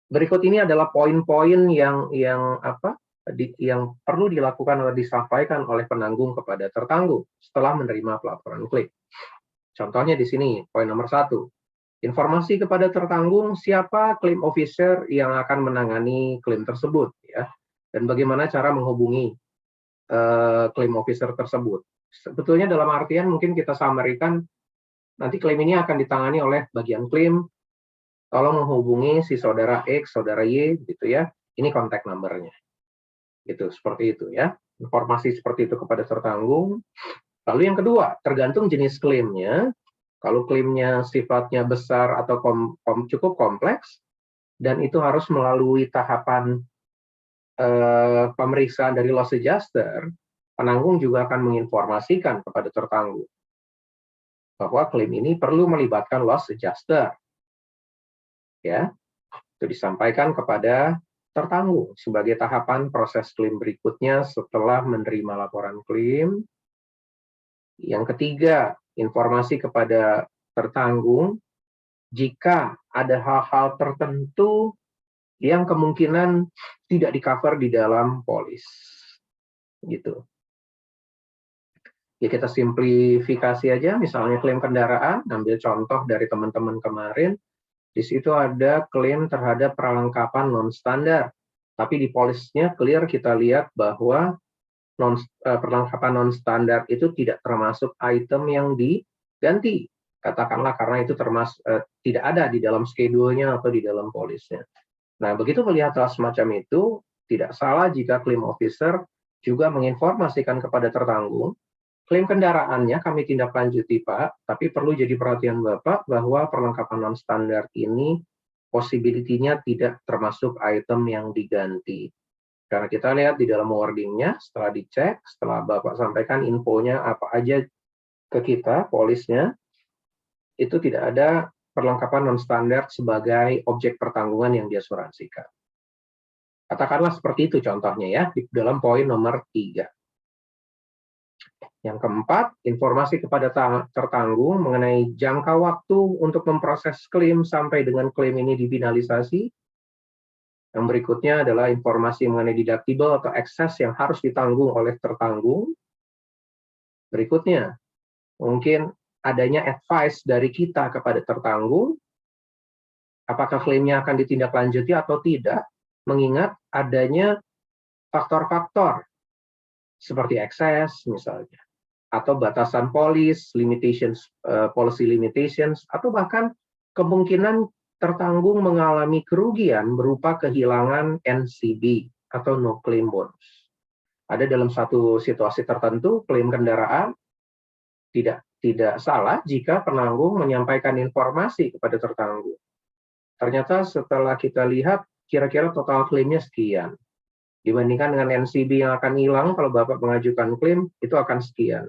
Berikut ini adalah poin-poin yang perlu dilakukan atau disampaikan oleh penanggung kepada tertanggung setelah menerima pelaporan klaim. Contohnya di sini, poin nomor 1. Informasi kepada tertanggung siapa claim officer yang akan menangani klaim tersebut, ya, dan bagaimana cara menghubungi claim officer tersebut. Sebetulnya dalam artian mungkin kita summary-kan, nanti klaim ini akan ditangani oleh bagian klaim, tolong menghubungi si saudara X, saudara Y, gitu ya. Ini kontak number-nya. Gitu, seperti itu ya. Informasi seperti itu kepada tertanggung. Lalu yang kedua, tergantung jenis klaimnya. Kalau klaimnya sifatnya besar atau cukup kompleks, dan itu harus melalui tahapan pemeriksaan dari loss adjuster, penanggung juga akan menginformasikan kepada tertanggung bahwa klaim ini perlu melibatkan loss adjuster. Ya, itu disampaikan kepada tertanggung sebagai tahapan proses klaim berikutnya setelah menerima laporan klaim. Yang ketiga, informasi kepada tertanggung jika ada hal-hal tertentu yang kemungkinan tidak di-cover di dalam polis. Gitu. Ya kita simplifikasi aja, misalnya klaim kendaraan, ambil contoh dari teman-teman kemarin, di situ ada klaim terhadap perlengkapan non-standar. Tapi di polisnya clear kita lihat bahwa perlengkapan non-standar itu tidak termasuk item yang diganti. Katakanlah karena itu tidak ada di dalam schedule-nya atau di dalam polisnya. Nah, begitu melihat hal semacam itu, tidak salah jika claim officer juga menginformasikan kepada tertanggung, klaim kendaraannya kami tindak lanjuti Pak, tapi perlu jadi perhatian Bapak bahwa perlengkapan non-standar ini possibility-nya tidak termasuk item yang diganti. Karena kita lihat di dalam wording-nya, setelah dicek, setelah Bapak sampaikan infonya apa aja ke kita, polisnya, itu tidak ada perlengkapan non-standar sebagai objek pertanggungan yang diasuransikan. Katakanlah seperti itu contohnya ya, di dalam poin nomor 3. Yang keempat, informasi kepada tertanggung mengenai jangka waktu untuk memproses klaim sampai dengan klaim ini difinalisasi. Yang berikutnya adalah informasi mengenai deductible atau excess yang harus ditanggung oleh tertanggung. Berikutnya, mungkin adanya advice dari kita kepada tertanggung, apakah klaimnya akan ditindaklanjuti atau tidak, mengingat adanya faktor-faktor seperti excess misalnya, atau batasan polis, limitations, policy limitations, atau bahkan kemungkinan tertanggung mengalami kerugian berupa kehilangan NCB atau no claim bonus. Ada dalam satu situasi tertentu klaim kendaraan tidak salah jika penanggung menyampaikan informasi kepada tertanggung. Ternyata setelah kita lihat kira-kira total klaimnya sekian. Dibandingkan dengan NCB yang akan hilang kalau Bapak mengajukan klaim itu akan sekian.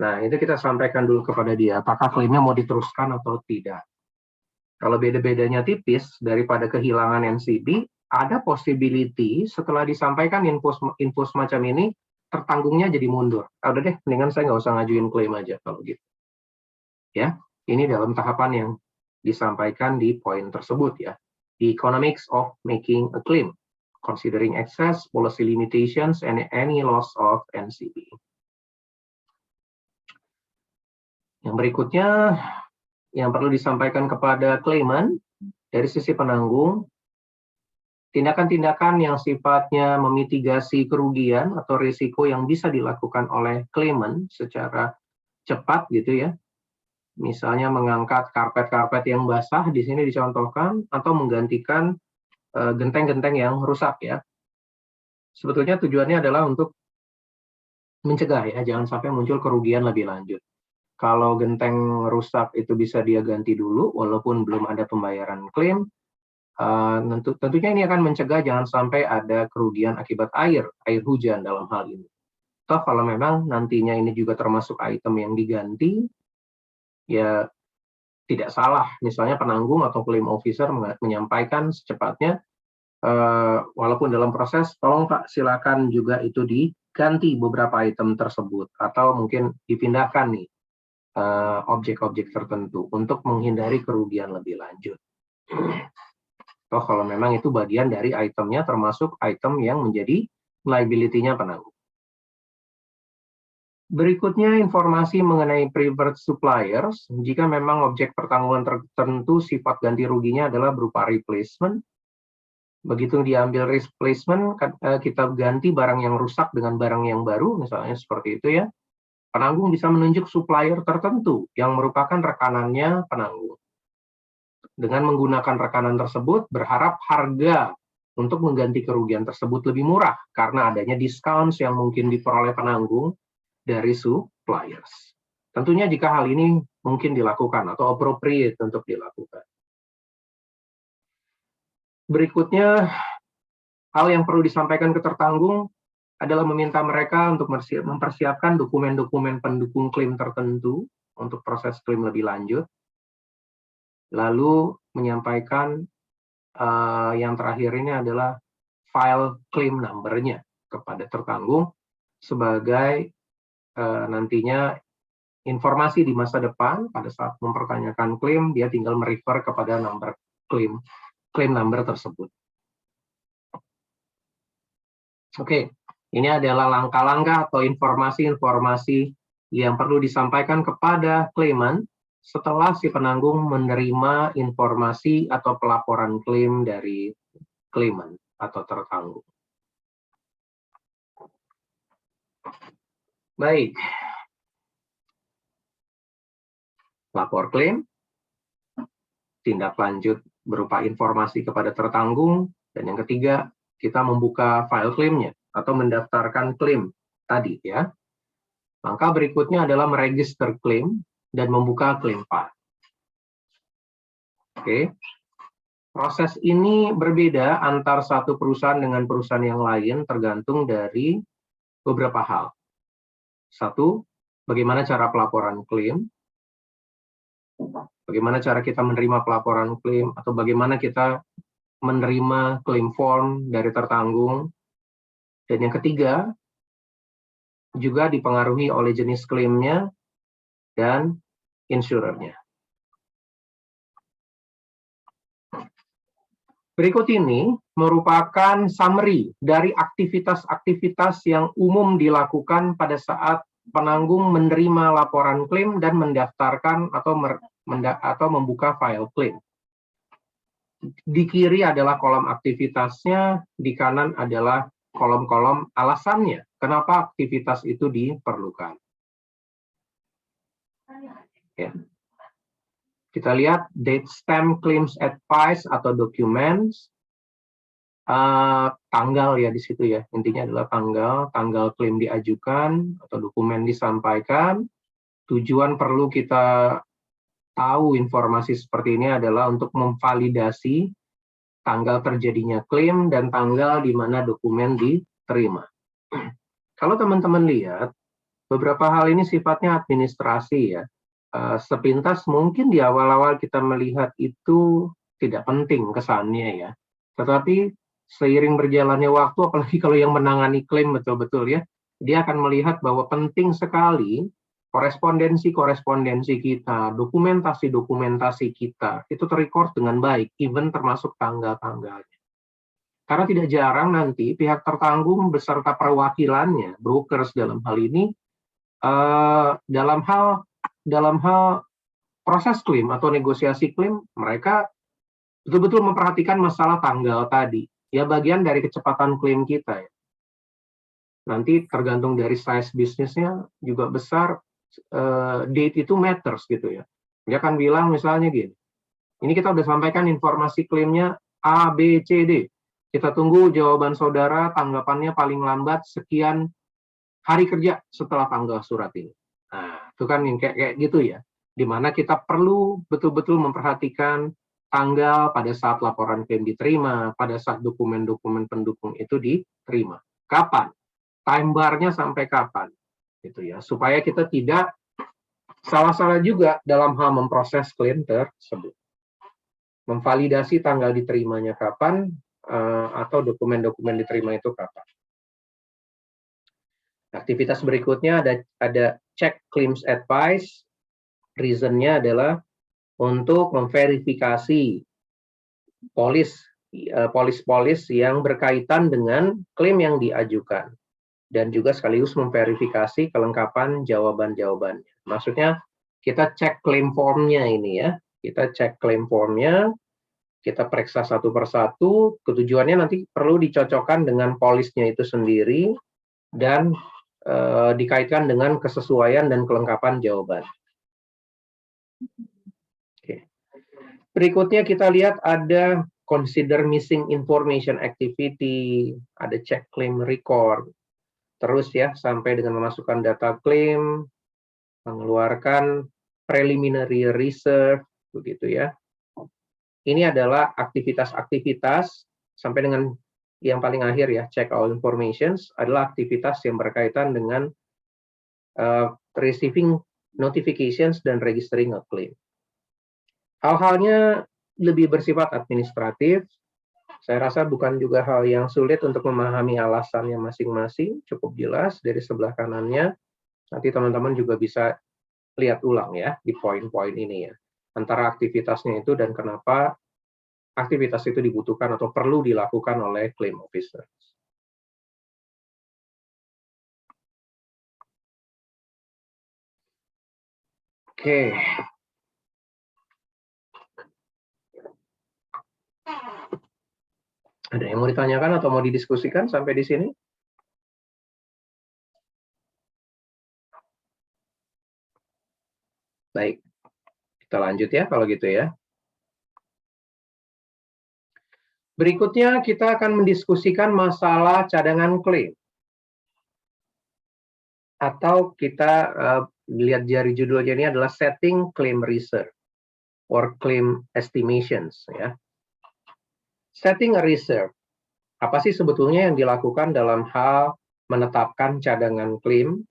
Nah, itu kita sampaikan dulu kepada dia, apakah klaimnya mau diteruskan atau tidak. Kalau beda-bedanya tipis daripada kehilangan NCB, ada possibility setelah disampaikan info semacam ini, tertanggungnya jadi mundur. Udah deh, mendingan saya nggak usah ngajuin klaim aja kalau gitu. Ya, ini dalam tahapan yang disampaikan di poin tersebut ya. The economics of making a claim, considering excess, policy limitations, and any loss of NCB. Yang berikutnya, yang perlu disampaikan kepada claimant dari sisi penanggung, tindakan-tindakan yang sifatnya memitigasi kerugian atau risiko yang bisa dilakukan oleh claimant secara cepat gitu ya. Misalnya mengangkat karpet-karpet yang basah di sini dicontohkan atau menggantikan genteng-genteng yang rusak ya. Sebetulnya tujuannya adalah untuk mencegah ya, jangan sampai muncul kerugian lebih lanjut. Kalau genteng rusak itu bisa dia ganti dulu, walaupun belum ada pembayaran klaim. Tentunya ini akan mencegah jangan sampai ada kerugian akibat air hujan dalam hal ini. Toh kalau memang nantinya ini juga termasuk item yang diganti, ya tidak salah. Misalnya penanggung atau claim officer menyampaikan secepatnya, walaupun dalam proses, tolong Pak, silakan juga itu diganti beberapa item tersebut, atau mungkin dipindahkan nih objek-objek tertentu untuk menghindari kerugian lebih lanjut. Atau kalau memang itu bagian dari itemnya, termasuk item yang menjadi liability-nya penanggung. Berikutnya informasi mengenai preferred suppliers. Jika memang objek pertanggungan tertentu sifat ganti ruginya adalah berupa replacement, begitu diambil replacement, kita ganti barang yang rusak dengan barang yang baru, misalnya seperti itu ya. Penanggung bisa menunjuk supplier tertentu yang merupakan rekanannya penanggung. Dengan menggunakan rekanan tersebut, berharap harga untuk mengganti kerugian tersebut lebih murah karena adanya diskon yang mungkin diperoleh penanggung dari suppliers. Tentunya jika hal ini mungkin dilakukan atau appropriate untuk dilakukan. Berikutnya, hal yang perlu disampaikan ke tertanggung adalah meminta mereka untuk mempersiapkan dokumen-dokumen pendukung klaim tertentu untuk proses klaim lebih lanjut. Lalu menyampaikan yang terakhir ini adalah file claim number-nya kepada tertanggung sebagai nantinya informasi di masa depan pada saat mempertanyakan klaim, dia tinggal merefer kepada nomor claim number tersebut. Oke, ini adalah langkah-langkah atau informasi-informasi yang perlu disampaikan kepada klaiman setelah si penanggung menerima informasi atau pelaporan klaim dari klaiman atau tertanggung. Baik. Lapor klaim, tindak lanjut berupa informasi kepada tertanggung, dan yang ketiga, kita membuka file klaimnya atau mendaftarkan klaim tadi ya. Langkah berikutnya adalah meregister klaim dan membuka klaim file. Oke. Proses ini berbeda antar satu perusahaan dengan perusahaan yang lain tergantung dari beberapa hal. Satu, bagaimana cara pelaporan klaim, bagaimana cara kita menerima pelaporan klaim, atau bagaimana kita menerima klaim form dari tertanggung. Dan yang ketiga, juga dipengaruhi oleh jenis klaimnya dan insurernya. Berikut ini merupakan summary dari aktivitas-aktivitas yang umum dilakukan pada saat penanggung menerima laporan klaim dan mendaftarkan atau membuka file klaim. Di kiri adalah kolom aktivitasnya, di kanan adalah kolom-kolom alasannya, kenapa aktivitas itu diperlukan. Ya. Kita lihat date stamp claims advice atau documents, tanggal ya di situ ya, intinya adalah tanggal klaim diajukan atau dokumen disampaikan. Tujuan perlu kita tahu informasi seperti ini adalah untuk memvalidasi tanggal terjadinya klaim dan tanggal di mana dokumen diterima. Kalau teman-teman lihat, beberapa hal ini sifatnya administrasi ya. Sepintas mungkin di awal-awal kita melihat itu tidak penting kesannya ya. Tetapi seiring berjalannya waktu, apalagi kalau yang menangani klaim betul-betul ya, dia akan melihat bahwa penting sekali korespondensi kita, dokumentasi kita, itu terrecord dengan baik, even termasuk tanggal-tanggalnya. Karena tidak jarang nanti pihak tertanggung beserta perwakilannya, brokers dalam hal ini, dalam hal proses klaim atau negosiasi klaim, mereka betul-betul memperhatikan masalah tanggal tadi. Ya bagian dari kecepatan klaim kita ya. Nanti tergantung dari size bisnisnya juga besar, date itu matters gitu ya. Dia akan bilang misalnya gini, ini kita udah sampaikan informasi klaimnya A, B, C, D. Kita tunggu jawaban saudara, tanggapannya paling lambat sekian hari kerja setelah tanggal surat ini. Nah, itu kan yang kayak gitu ya. Dimana kita perlu betul-betul memperhatikan tanggal pada saat laporan klaim diterima, pada saat dokumen-dokumen pendukung itu diterima. Kapan? Time bar-nya sampai kapan? Gitu ya. Supaya kita tidak Salah-salah juga dalam hal memproses klaim tersebut. Memvalidasi tanggal diterimanya kapan, atau dokumen-dokumen diterima itu kapan. Aktivitas berikutnya ada check claims advice. Reason-nya adalah untuk memverifikasi polis yang berkaitan dengan klaim yang diajukan. Dan juga sekaligus memverifikasi kelengkapan jawaban-jawabannya. Maksudnya kita cek claim form-nya ini ya. Kita cek claim form-nya, kita periksa satu persatu, ketujuannya nanti perlu dicocokkan dengan polisnya itu sendiri, dan dikaitkan dengan kesesuaian dan kelengkapan jawaban. Oke. Berikutnya kita lihat ada consider missing information activity, ada check claim record, terus ya sampai dengan memasukkan data claim, mengeluarkan preliminary reserve, begitu ya. Ini adalah aktivitas-aktivitas sampai dengan yang paling akhir ya, check all informations adalah aktivitas yang berkaitan dengan receiving notifications dan registering a claim. Hal-halnya lebih bersifat administratif. Saya rasa bukan juga hal yang sulit untuk memahami alasannya masing-masing, cukup jelas dari sebelah kanannya. Nanti teman-teman juga bisa lihat ulang ya di poin-poin ini ya. Antara aktivitasnya itu dan kenapa aktivitas itu dibutuhkan atau perlu dilakukan oleh claim officer. Oke. Ada yang mau ditanyakan atau mau didiskusikan sampai di sini? Baik, kita lanjut ya kalau gitu ya. Berikutnya kita akan mendiskusikan masalah cadangan klaim. Atau kita lihat dari judulnya ini adalah setting claim reserve or claim estimations ya. Setting a reserve. Apa sih sebetulnya yang dilakukan dalam hal menetapkan cadangan klaim?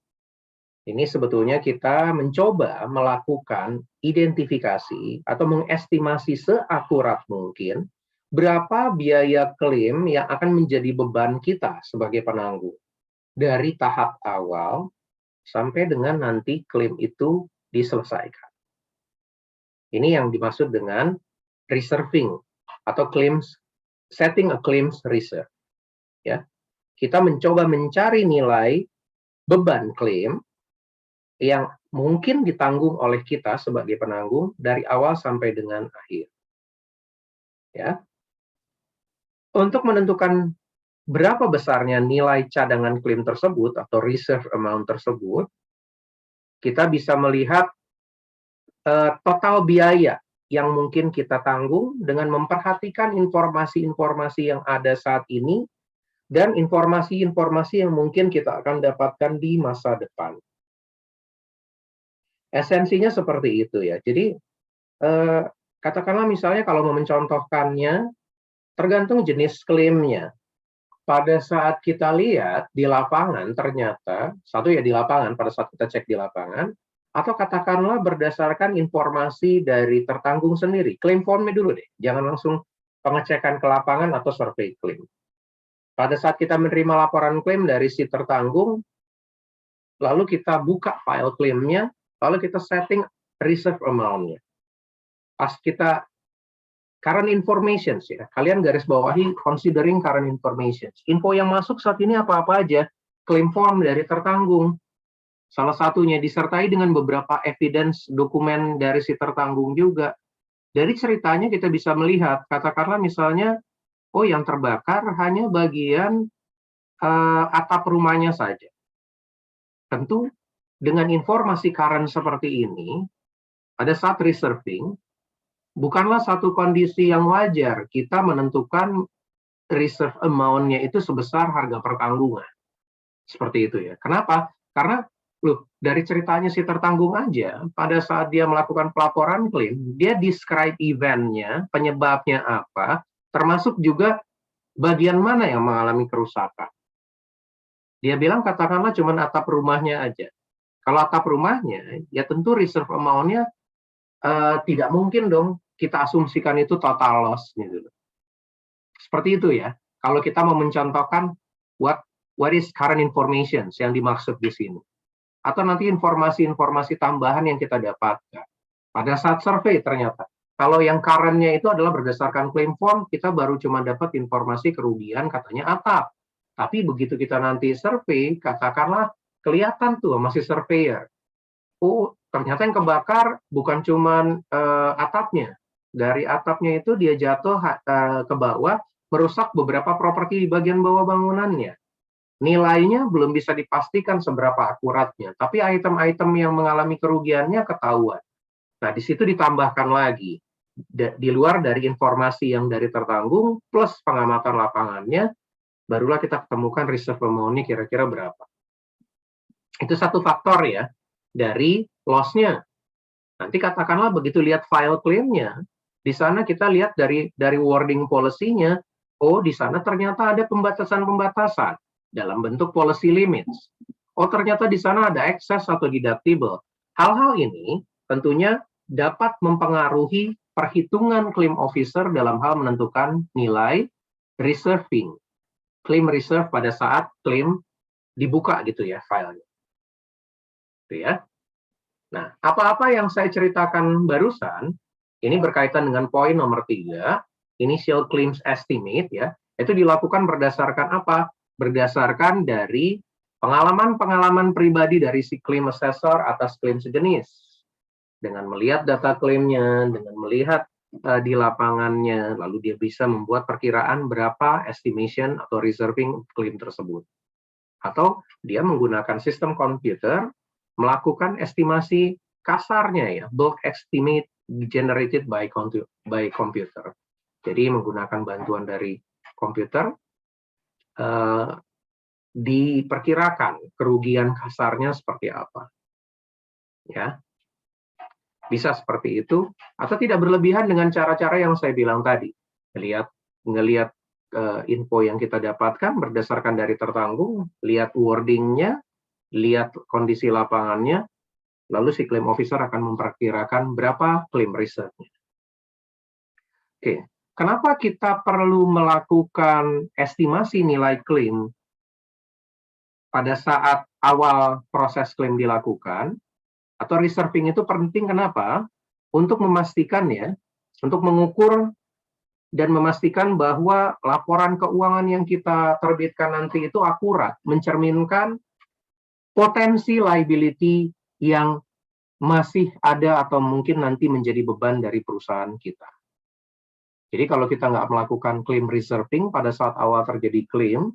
Ini sebetulnya kita mencoba melakukan identifikasi atau mengestimasi seakurat mungkin berapa biaya klaim yang akan menjadi beban kita sebagai penanggung dari tahap awal sampai dengan nanti klaim itu diselesaikan. Ini yang dimaksud dengan reserving atau claims setting a claims reserve. Ya, kita mencoba mencari nilai beban klaim yang mungkin ditanggung oleh kita sebagai penanggung dari awal sampai dengan akhir. Ya, untuk menentukan berapa besarnya nilai cadangan klaim tersebut atau reserve amount tersebut, kita bisa melihat total biaya yang mungkin kita tanggung dengan memperhatikan informasi-informasi yang ada saat ini dan informasi-informasi yang mungkin kita akan dapatkan di masa depan. Esensinya seperti itu ya. Jadi katakanlah misalnya kalau mau mencontohkannya, tergantung jenis klaimnya. Pada saat kita lihat di lapangan ternyata, satu ya di lapangan pada saat kita cek di lapangan, atau katakanlah berdasarkan informasi dari tertanggung sendiri. Claim formnya dulu deh, jangan langsung pengecekan ke lapangan atau survei claim. Pada saat kita menerima laporan klaim dari si tertanggung, lalu kita buka file klaimnya, lalu kita setting reserve amount-nya. Pas kita current information ya, kalian garis bawahi considering current information. Info yang masuk saat ini apa-apa aja, claim form dari tertanggung. Salah satunya disertai dengan beberapa evidence dokumen dari si tertanggung juga. Dari ceritanya kita bisa melihat, katakanlah misalnya, oh yang terbakar hanya bagian atap rumahnya saja. Tentu dengan informasi current seperti ini, pada saat reserving, bukanlah satu kondisi yang wajar kita menentukan reserve amount-nya itu sebesar harga pertanggungan. Seperti itu ya. Kenapa? Karena loh, dari ceritanya si tertanggung aja, pada saat dia melakukan pelaporan klaim, dia describe event-nya, penyebabnya apa, termasuk juga bagian mana yang mengalami kerusakan. Dia bilang katakanlah cuma atap rumahnya aja. Kalau atap rumahnya, ya tentu reserve amount-nya tidak mungkin dong kita asumsikan itu total loss gitu. Seperti itu ya. Kalau kita mau mencontohkan what is current information yang dimaksud di sini. Atau nanti informasi-informasi tambahan yang kita dapatkan. Pada saat survei ternyata. Kalau yang current-nya itu adalah berdasarkan claim form, kita baru cuma dapat informasi kerugian katanya atap. Tapi begitu kita nanti survei, katakanlah kelihatan tuh masih surveyor. Oh, ternyata yang kebakar bukan cuma atapnya. Dari atapnya itu dia jatuh ke bawah, merusak beberapa properti di bagian bawah bangunannya. Nilainya belum bisa dipastikan seberapa akuratnya, tapi item-item yang mengalami kerugiannya ketahuan. Nah, di situ ditambahkan lagi, di luar dari informasi yang dari tertanggung, plus pengamatan lapangannya, barulah kita ketemukan reserve amount-nya kira-kira berapa. Itu satu faktor ya, dari loss-nya. Nanti katakanlah begitu lihat file claim-nya, di sana kita lihat dari wording policy-nya, oh di sana ternyata ada pembatasan-pembatasan dalam bentuk policy limits. Oh ternyata di sana ada excess atau deductible. Hal-hal ini tentunya dapat mempengaruhi perhitungan claim officer dalam hal menentukan nilai reserving. Claim reserve pada saat claim dibuka gitu ya filenya. Gitu ya. Nah, apa-apa yang saya ceritakan barusan, ini berkaitan dengan poin nomor 3, initial claims estimate ya, itu dilakukan berdasarkan apa? Berdasarkan dari pengalaman-pengalaman pribadi dari si claim assessor atas claim sejenis. Dengan melihat data klaimnya, dengan melihat di lapangannya, lalu dia bisa membuat perkiraan berapa estimation atau reserving claim tersebut. Atau dia menggunakan sistem komputer, melakukan estimasi kasarnya ya, bulk estimate generated by computer. Jadi menggunakan bantuan dari komputer, diperkirakan kerugian kasarnya seperti apa. Ya. Bisa seperti itu, atau tidak berlebihan dengan cara-cara yang saya bilang tadi. Ngelihat info yang kita dapatkan berdasarkan dari tertanggung, lihat wordingnya, lihat kondisi lapangannya, lalu si claim officer akan memperkirakan berapa claim reserve-nya. Oke, kenapa kita perlu melakukan estimasi nilai claim pada saat awal proses claim dilakukan? Atau reserving itu penting kenapa? Untuk memastikan ya, untuk mengukur dan memastikan bahwa laporan keuangan yang kita terbitkan nanti itu akurat, mencerminkan potensi liability yang masih ada atau mungkin nanti menjadi beban dari perusahaan kita. Jadi kalau kita nggak melakukan claim reserving pada saat awal terjadi claim,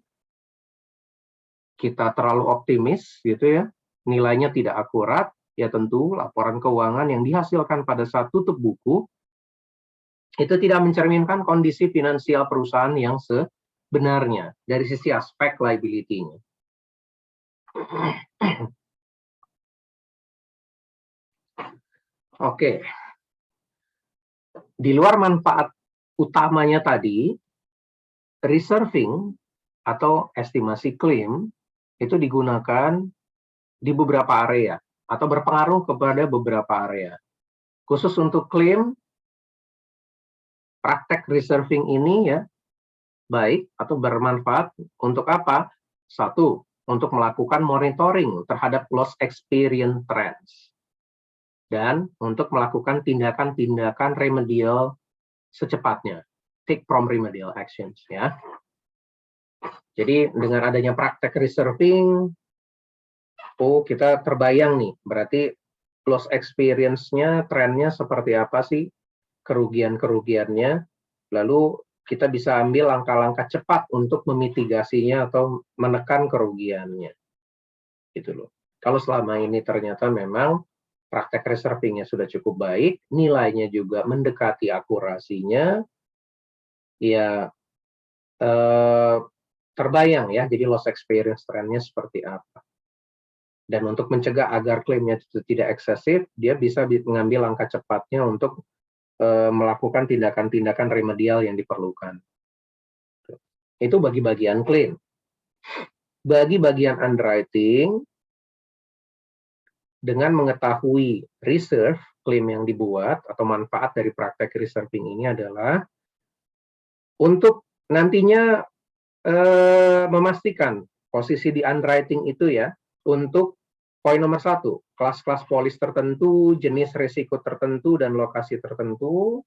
kita terlalu optimis gitu ya, nilainya tidak akurat, ya tentu laporan keuangan yang dihasilkan pada saat tutup buku itu tidak mencerminkan kondisi finansial perusahaan yang sebenarnya dari sisi aspek liability-nya. Oke. Di luar manfaat utamanya tadi, reserving atau estimasi claim itu digunakan di beberapa area atau berpengaruh kepada beberapa area. Khusus untuk claim, praktek reserving ini ya baik atau bermanfaat untuk apa? Satu, untuk melakukan monitoring terhadap loss experience trends. Dan untuk melakukan tindakan-tindakan remedial secepatnya. Take prompt remedial actions ya. Jadi dengan adanya praktek reserving, oh kita terbayang nih, berarti loss experience-nya, trennya seperti apa sih, kerugian-kerugiannya, lalu kita bisa ambil langkah-langkah cepat untuk memitigasinya atau menekan kerugiannya. Gitu loh. Kalau selama ini ternyata memang praktek reserving-nya sudah cukup baik, nilainya juga mendekati akurasinya, ya terbayang ya, jadi loss experience trend-nya seperti apa. Dan untuk mencegah agar klaimnya itu tidak eksesif, dia bisa mengambil langkah cepatnya untuk melakukan tindakan-tindakan remedial yang diperlukan. Itu bagi bagian klaim. Bagi bagian underwriting, dengan mengetahui reserve klaim yang dibuat atau manfaat dari praktek reserving ini adalah untuk nantinya memastikan posisi di underwriting itu ya, untuk poin nomor 1, kelas-kelas polis tertentu, jenis risiko tertentu, dan lokasi tertentu,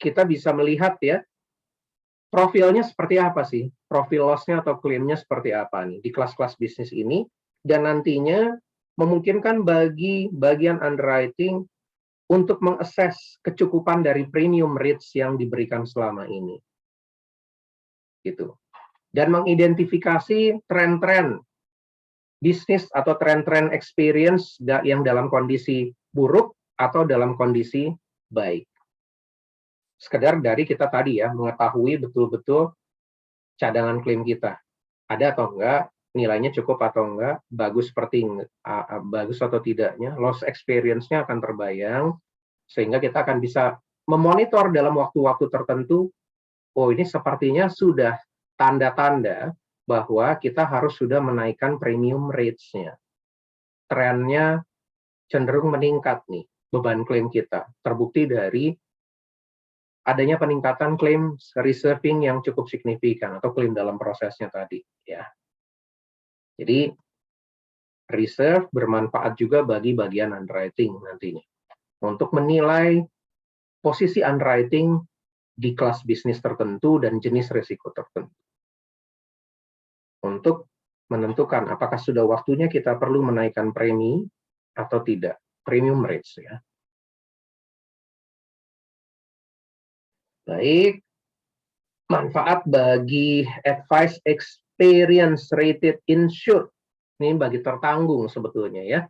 kita bisa melihat ya, profilnya seperti apa sih? Profil loss-nya atau klaimnya seperti apa nih di kelas-kelas bisnis ini, dan nantinya memungkinkan bagi bagian underwriting untuk mengakses kecukupan dari premium rates yang diberikan selama ini. Gitu. Dan mengidentifikasi tren-tren bisnis atau tren-tren experience yang dalam kondisi buruk atau dalam kondisi baik. Sekedar dari kita tadi ya, mengetahui betul-betul cadangan klaim kita. Ada atau enggak, nilainya cukup atau enggak, bagus atau tidaknya, loss experience-nya akan terbayang, sehingga kita akan bisa memonitor dalam waktu-waktu tertentu, oh ini sepertinya sudah tanda-tanda bahwa kita harus sudah menaikkan premium rates-nya. Trennya cenderung meningkat nih, beban klaim kita. Terbukti dari adanya peningkatan klaim reserving yang cukup signifikan atau klaim dalam prosesnya tadi ya. Jadi reserve bermanfaat juga bagi bagian underwriting nantinya untuk menilai posisi underwriting di kelas bisnis tertentu dan jenis risiko tertentu. Untuk menentukan apakah sudah waktunya kita perlu menaikkan premi atau tidak, premium rates ya. Baik, manfaat bagi advice experience rated insured. Ini bagi tertanggung sebetulnya ya.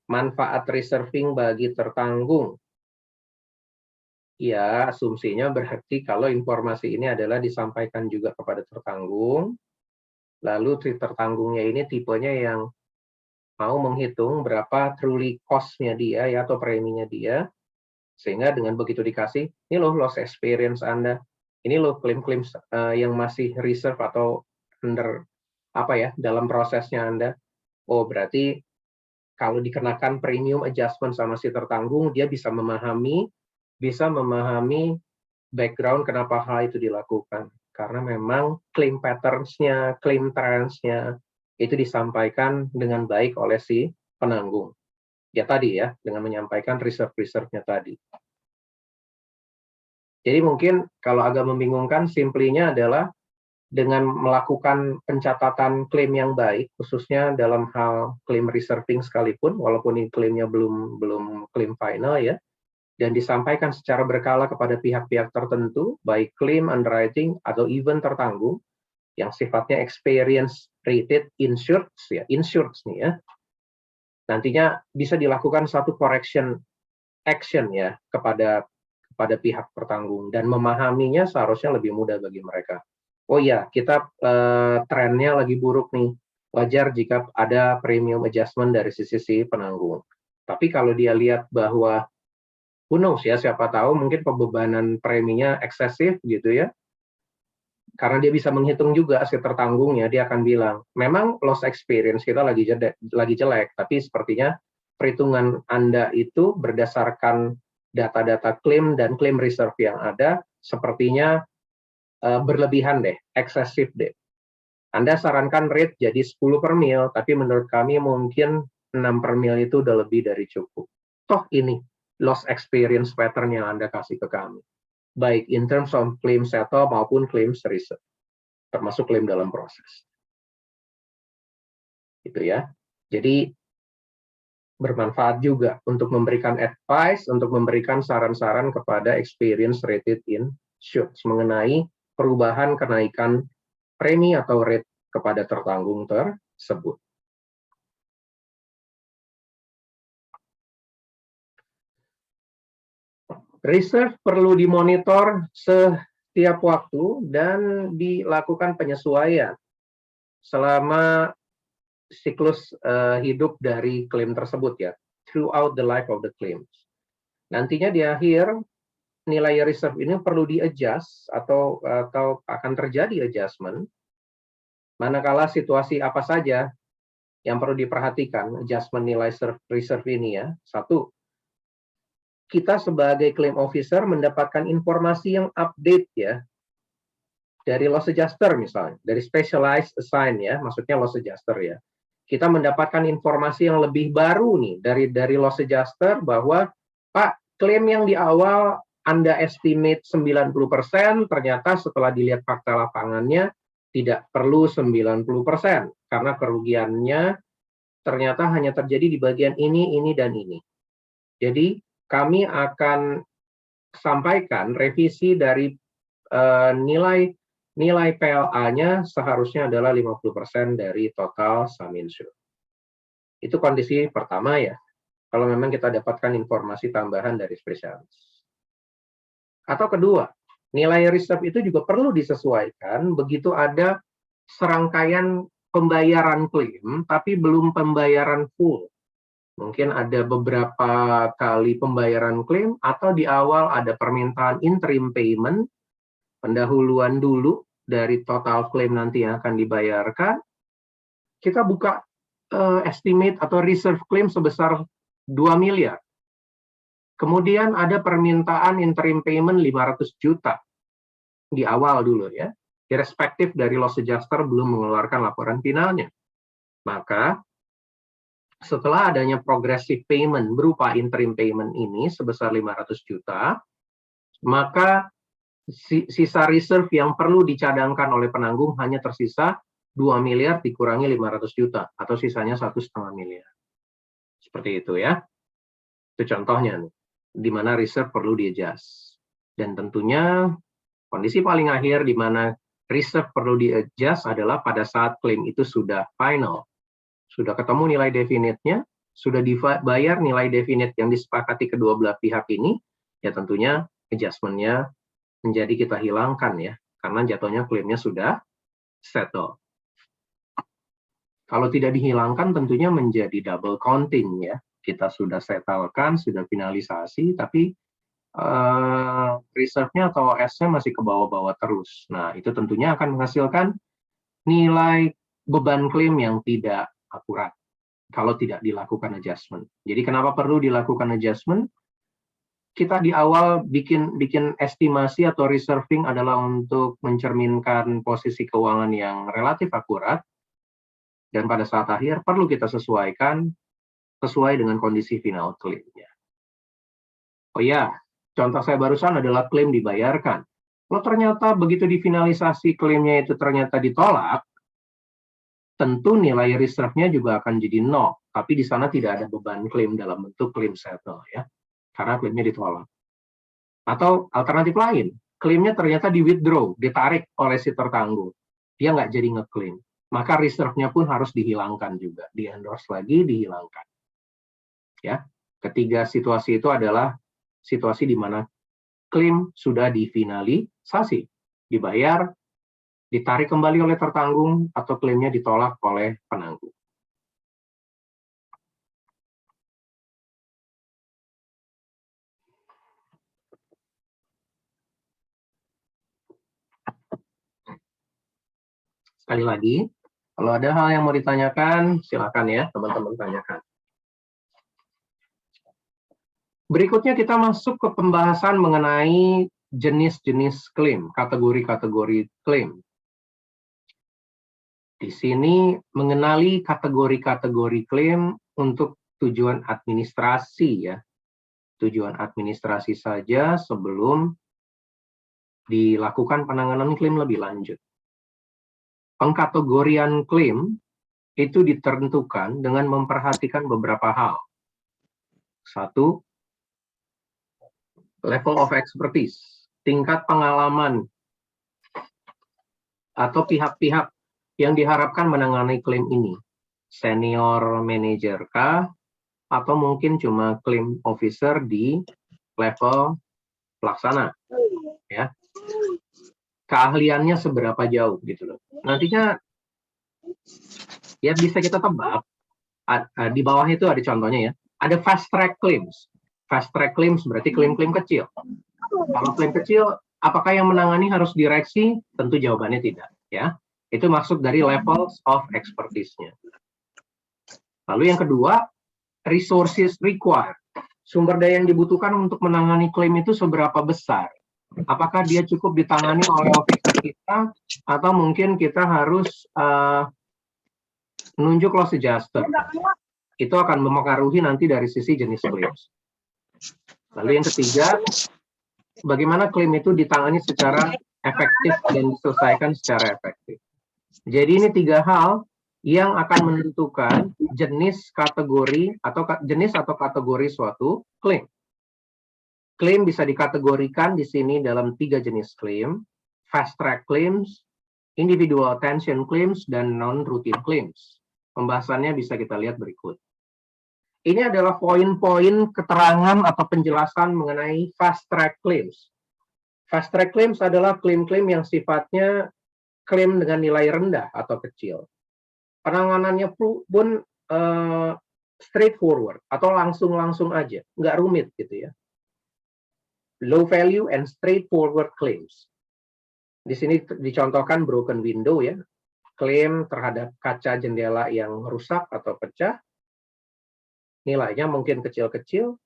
Manfaat reserving bagi tertanggung. Ya, asumsinya berarti kalau informasi ini adalah disampaikan juga kepada tertanggung, lalu tertanggungnya ini tipenya yang mau menghitung berapa truly cost-nya dia ya, atau preminya dia, sehingga dengan begitu dikasih, ini loh loss experience Anda, ini loh klaim-klaim yang masih reserve atau under dalam prosesnya Anda. Oh, berarti kalau dikenakan premium adjustment sama si tertanggung, dia bisa memahami background kenapa hal itu dilakukan. Karena memang claim patterns-nya, claim trends-nya itu disampaikan dengan baik oleh si penanggung. Ya tadi ya, dengan menyampaikan reserve-nya tadi. Jadi mungkin kalau agak membingungkan, simplinya adalah dengan melakukan pencatatan klaim yang baik, khususnya dalam hal klaim reserving sekalipun, walaupun ini klaimnya belum klaim final ya, dan disampaikan secara berkala kepada pihak-pihak tertentu, baik klaim, underwriting, atau even tertanggung, yang sifatnya experience rated insured nih ya, nantinya bisa dilakukan satu correction action ya kepada pihak tertanggung, dan memahaminya seharusnya lebih mudah bagi mereka. Oh ya, kita trennya lagi buruk nih. Wajar jika ada premium adjustment dari sisi penanggung. Tapi kalau dia lihat bahwa, who knows ya, siapa tahu mungkin pembebanan preminya eksesif gitu ya. Karena dia bisa menghitung juga si tertanggungnya, dia akan bilang, memang loss experience kita lagi jelek, tapi sepertinya perhitungan Anda itu berdasarkan data-data klaim dan klaim reserve yang ada, sepertinya berlebihan deh, eksesif deh. Anda sarankan rate jadi 10 per mil, tapi menurut kami mungkin 6 per mil itu udah lebih dari cukup. Toh ini loss experience pattern yang Anda kasih ke kami. Baik in terms of claim settle maupun claim reserve, termasuk klaim dalam proses. Gitu ya. Jadi bermanfaat juga untuk memberikan advice, untuk memberikan saran-saran kepada experience rated insured mengenai perubahan kenaikan premi atau rate kepada tertanggung tersebut. Reserve perlu dimonitor setiap waktu dan dilakukan penyesuaian selama siklus hidup dari klaim tersebut ya, throughout the life of the claims. Nantinya di akhir nilai reserve ini perlu di-adjust atau akan terjadi adjustment manakala situasi apa saja yang perlu diperhatikan adjustment nilai reserve ini ya. Satu, kita sebagai claim officer mendapatkan informasi yang update ya, dari loss adjuster misalnya, dari specialized assign ya, maksudnya loss adjuster ya. Kita mendapatkan informasi yang lebih baru nih dari loss adjuster bahwa Pak, klaim yang di awal Anda estimate 90%, ternyata setelah dilihat fakta lapangannya tidak perlu 90% karena kerugiannya ternyata hanya terjadi di bagian ini, dan ini. Jadi kami akan sampaikan revisi dari nilai PLA-nya seharusnya adalah 50% dari total sum insured. Itu kondisi pertama ya, kalau memang kita dapatkan informasi tambahan dari spesialis. Atau kedua, nilai reserve itu juga perlu disesuaikan begitu ada serangkaian pembayaran klaim, tapi belum pembayaran full. Mungkin ada beberapa kali pembayaran klaim, atau di awal ada permintaan interim payment, pendahuluan dulu dari total klaim nanti yang akan dibayarkan. Kita buka estimate atau reserve claim sebesar 2 miliar. Kemudian ada permintaan interim payment 500 juta di awal dulu ya, irrespective dari loss adjuster belum mengeluarkan laporan finalnya. Maka setelah adanya progressive payment berupa interim payment ini sebesar 500 juta, maka sisa reserve yang perlu dicadangkan oleh penanggung hanya tersisa 2 miliar dikurangi 500 juta, atau sisanya 1,5 miliar. Seperti itu ya. Itu contohnya nih, di mana reserve perlu di-adjust. Dan tentunya kondisi paling akhir di mana reserve perlu di-adjust adalah pada saat klaim itu sudah final. Sudah ketemu nilai definitnya, sudah dibayar nilai definite yang disepakati kedua belah pihak ini, ya tentunya adjustment-nya menjadi kita hilangkan ya, karena jatuhnya klaimnya sudah settle. Kalau tidak dihilangkan tentunya menjadi double counting ya. Kita sudah settlekan, sudah finalisasi, tapi reserve-nya atau S-nya masih ke bawah-bawah terus. Nah, itu tentunya akan menghasilkan nilai beban klaim yang tidak akurat kalau tidak dilakukan adjustment. Jadi kenapa perlu dilakukan adjustment? Kita di awal bikin estimasi atau reserving adalah untuk mencerminkan posisi keuangan yang relatif akurat, dan pada saat akhir perlu kita sesuaikan sesuai dengan kondisi final klaimnya. Oh ya, contoh saya barusan adalah klaim dibayarkan. Kalau ternyata begitu difinalisasi klaimnya itu ternyata ditolak, tentu nilai reserve-nya juga akan jadi 0. Tapi di sana tidak ada beban klaim dalam bentuk klaim settle ya, karena klaimnya ditolak. Atau alternatif lain, klaimnya ternyata di-withdraw, ditarik oleh si tertanggung. Dia nggak jadi ngeklaim. Maka reserve-nya pun harus dihilangkan juga, di-endorse lagi, dihilangkan. Ya, ketiga situasi itu adalah situasi di mana klaim sudah difinalisasi, dibayar, ditarik kembali oleh tertanggung, atau klaimnya ditolak oleh penanggung. Sekali lagi, kalau ada hal yang mau ditanyakan, silakan ya teman-teman tanyakan. Berikutnya kita masuk ke pembahasan mengenai jenis-jenis klaim, kategori-kategori klaim. Di sini mengenali kategori-kategori klaim untuk tujuan administrasi ya. Tujuan administrasi saja sebelum dilakukan penanganan klaim lebih lanjut. Pengkategorian klaim itu ditentukan dengan memperhatikan beberapa hal. Satu, level of expertise, tingkat pengalaman atau pihak-pihak yang diharapkan menangani klaim ini. Senior manager kah? Atau mungkin cuma claim officer di level pelaksana. Ya. Keahliannya seberapa jauh gitu loh. Nantinya ya bisa kita tebak. Di bawah itu ada contohnya ya. Ada fast track claims. Fast track claims berarti klaim-klaim kecil. Kalau klaim kecil, apakah yang menangani harus direksi? Tentu jawabannya tidak. Ya, itu maksud dari levels of expertise-nya. Lalu yang kedua, resources required. Sumber daya yang dibutuhkan untuk menangani klaim itu seberapa besar? Apakah dia cukup ditangani oleh officer kita, atau mungkin kita harus menunjuk loss adjuster? Itu akan mempengaruhi nanti dari sisi jenis claims. Lalu yang ketiga, bagaimana klaim itu ditangani secara efektif dan diselesaikan secara efektif. Jadi ini 3 hal yang akan menentukan jenis kategori atau kategori suatu klaim. Klaim bisa dikategorikan di sini dalam 3 jenis klaim: fast track claims, individual attention claims, dan non-routine claims. Pembahasannya bisa kita lihat berikut. Ini adalah poin-poin keterangan atau penjelasan mengenai fast track claims. Fast track claims adalah klaim-klaim yang sifatnya klaim dengan nilai rendah atau kecil. Penanganannya pun straightforward atau langsung aja, nggak rumit gitu ya. Low value and straightforward claims. Di sini dicontohkan broken window ya, klaim terhadap kaca jendela yang rusak atau pecah. Nilainya mungkin kecil-kecil.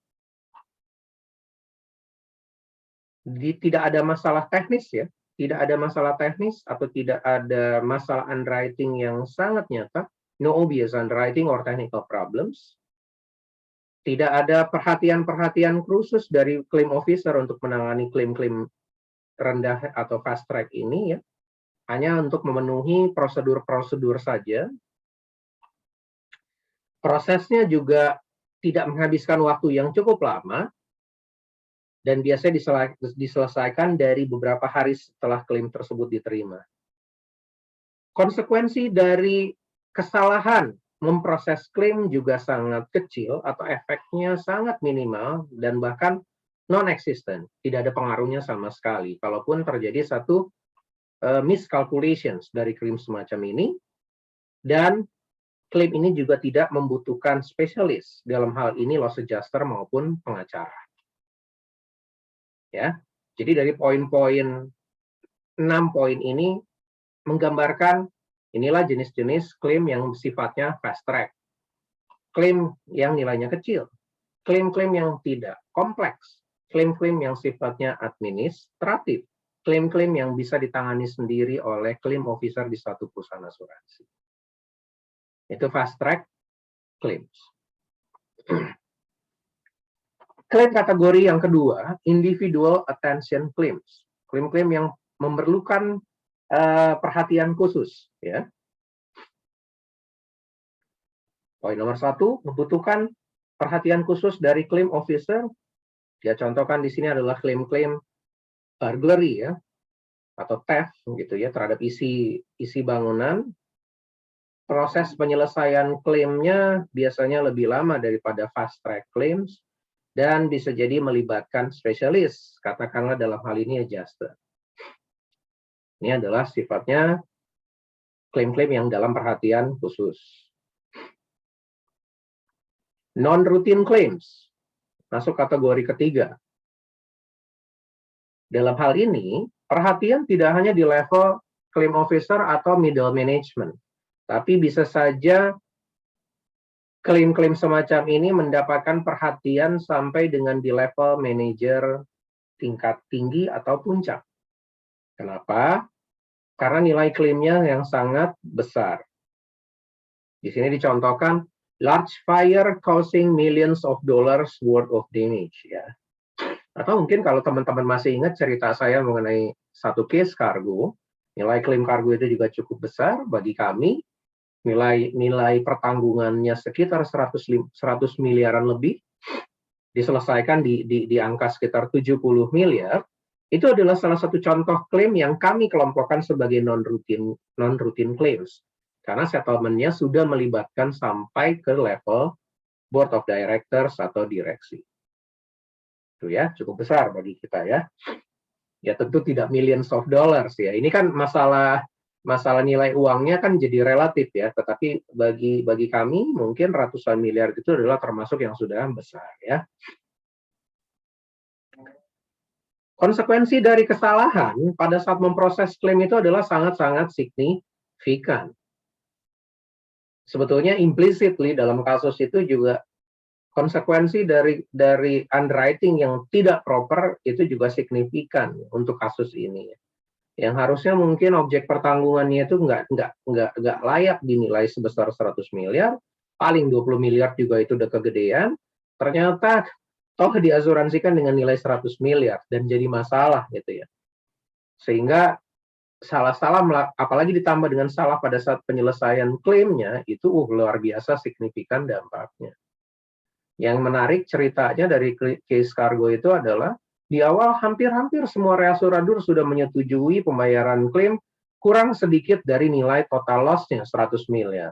Tidak ada masalah teknis ya, tidak ada masalah teknis atau tidak ada masalah underwriting yang sangat nyata, no obvious underwriting or technical problems. Tidak ada perhatian-perhatian khusus dari claim officer untuk menangani klaim-klaim rendah atau fast track ini ya, hanya untuk memenuhi prosedur-prosedur saja. Prosesnya juga tidak menghabiskan waktu yang cukup lama, dan biasanya diselesaikan dari beberapa hari setelah klaim tersebut diterima. Konsekuensi dari kesalahan memproses klaim juga sangat kecil atau efeknya sangat minimal dan bahkan non-existent, tidak ada pengaruhnya sama sekali. Kalaupun terjadi satu miscalculations dari klaim semacam ini, dan klaim ini juga tidak membutuhkan spesialis dalam hal ini loss adjuster maupun pengacara. Ya, jadi dari poin-poin 6 poin ini menggambarkan inilah jenis-jenis klaim yang sifatnya fast track, klaim yang nilainya kecil, klaim-klaim yang tidak kompleks, klaim-klaim yang sifatnya administratif, klaim-klaim yang bisa ditangani sendiri oleh claim officer di suatu perusahaan asuransi. Itu fast track claims. Klaim kategori yang kedua, individual attention claims. Klaim-klaim yang memerlukan perhatian khusus. Ya. Poin nomor 1, membutuhkan perhatian khusus dari claim officer. Ya, contohkan di sini adalah klaim-klaim burglary ya, atau theft gitu ya, terhadap isi bangunan. Proses penyelesaian klaimnya biasanya lebih lama daripada fast track claims, dan bisa jadi melibatkan spesialis, katakanlah dalam hal ini adjuster. Ini adalah sifatnya klaim-klaim yang dalam perhatian khusus. Non-routine claims, masuk kategori ketiga. Dalam hal ini, perhatian tidak hanya di level claim officer atau middle management, tapi bisa saja klaim-klaim semacam ini mendapatkan perhatian sampai dengan di level manajer tingkat tinggi atau puncak. Kenapa? Karena nilai klaimnya yang sangat besar. Di sini dicontohkan large fire causing millions of dollars worth of damage ya. Atau mungkin kalau teman-teman masih ingat cerita saya mengenai satu case kargo, nilai klaim kargo itu juga cukup besar bagi kami. Nilai pertanggungannya sekitar 100 miliaran lebih, diselesaikan di angka sekitar 70 miliar. Itu adalah salah satu contoh klaim yang kami kelompokkan sebagai non-routine claims, karena settlement-nya sudah melibatkan sampai ke level board of directors atau direksi. Itu ya, cukup besar bagi kita ya. Ya tentu tidak millions of dollars ya. Ini kan masalah nilai uangnya kan jadi relatif ya, tetapi bagi kami mungkin ratusan miliar itu adalah termasuk yang sudah besar ya. Konsekuensi dari kesalahan pada saat memproses klaim itu adalah sangat-sangat signifikan. sebetulnya implicitly dalam kasus itu juga konsekuensi dari underwriting yang tidak proper itu juga signifikan untuk kasus ini. Yang harusnya mungkin objek pertanggungannya itu nggak layak dinilai sebesar 100 miliar, paling 20 miliar juga itu udah kegedean. Ternyata toh diasuransikan dengan nilai 100 miliar dan jadi masalah gitu ya. Sehingga salah-salah, apalagi ditambah dengan salah pada saat penyelesaian klaimnya, itu luar biasa signifikan dampaknya. Yang menarik ceritanya dari case Kargo itu adalah, di awal hampir-hampir semua reasuradur sudah menyetujui pembayaran klaim kurang sedikit dari nilai total loss-nya 100 miliar.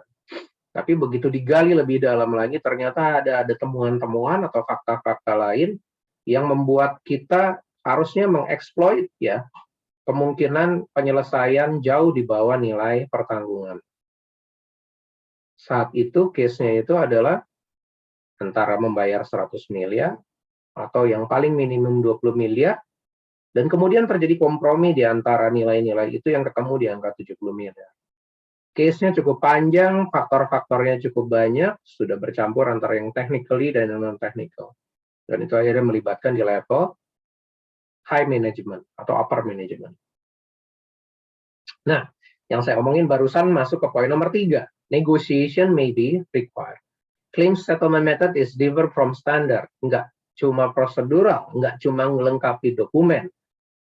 Tapi begitu digali lebih dalam lagi, ternyata ada temuan-temuan atau fakta-fakta lain yang membuat kita harusnya mengeksploit ya kemungkinan penyelesaian jauh di bawah nilai pertanggungan. Saat itu case-nya itu adalah antara membayar 100 miliar atau yang paling minimum 20 miliar, dan kemudian terjadi kompromi di antara nilai-nilai itu yang ketemu di angka 70 miliar. Case-nya cukup panjang, faktor-faktornya cukup banyak, sudah bercampur antara yang technically dan yang non-technical. Dan itu akhirnya melibatkan di level high management atau upper management. Nah, yang saya omongin barusan masuk ke poin nomor 3. Negotiation may be required. Claim settlement method is different from standard. Nggak cuma prosedural, nggak cuma melengkapi dokumen.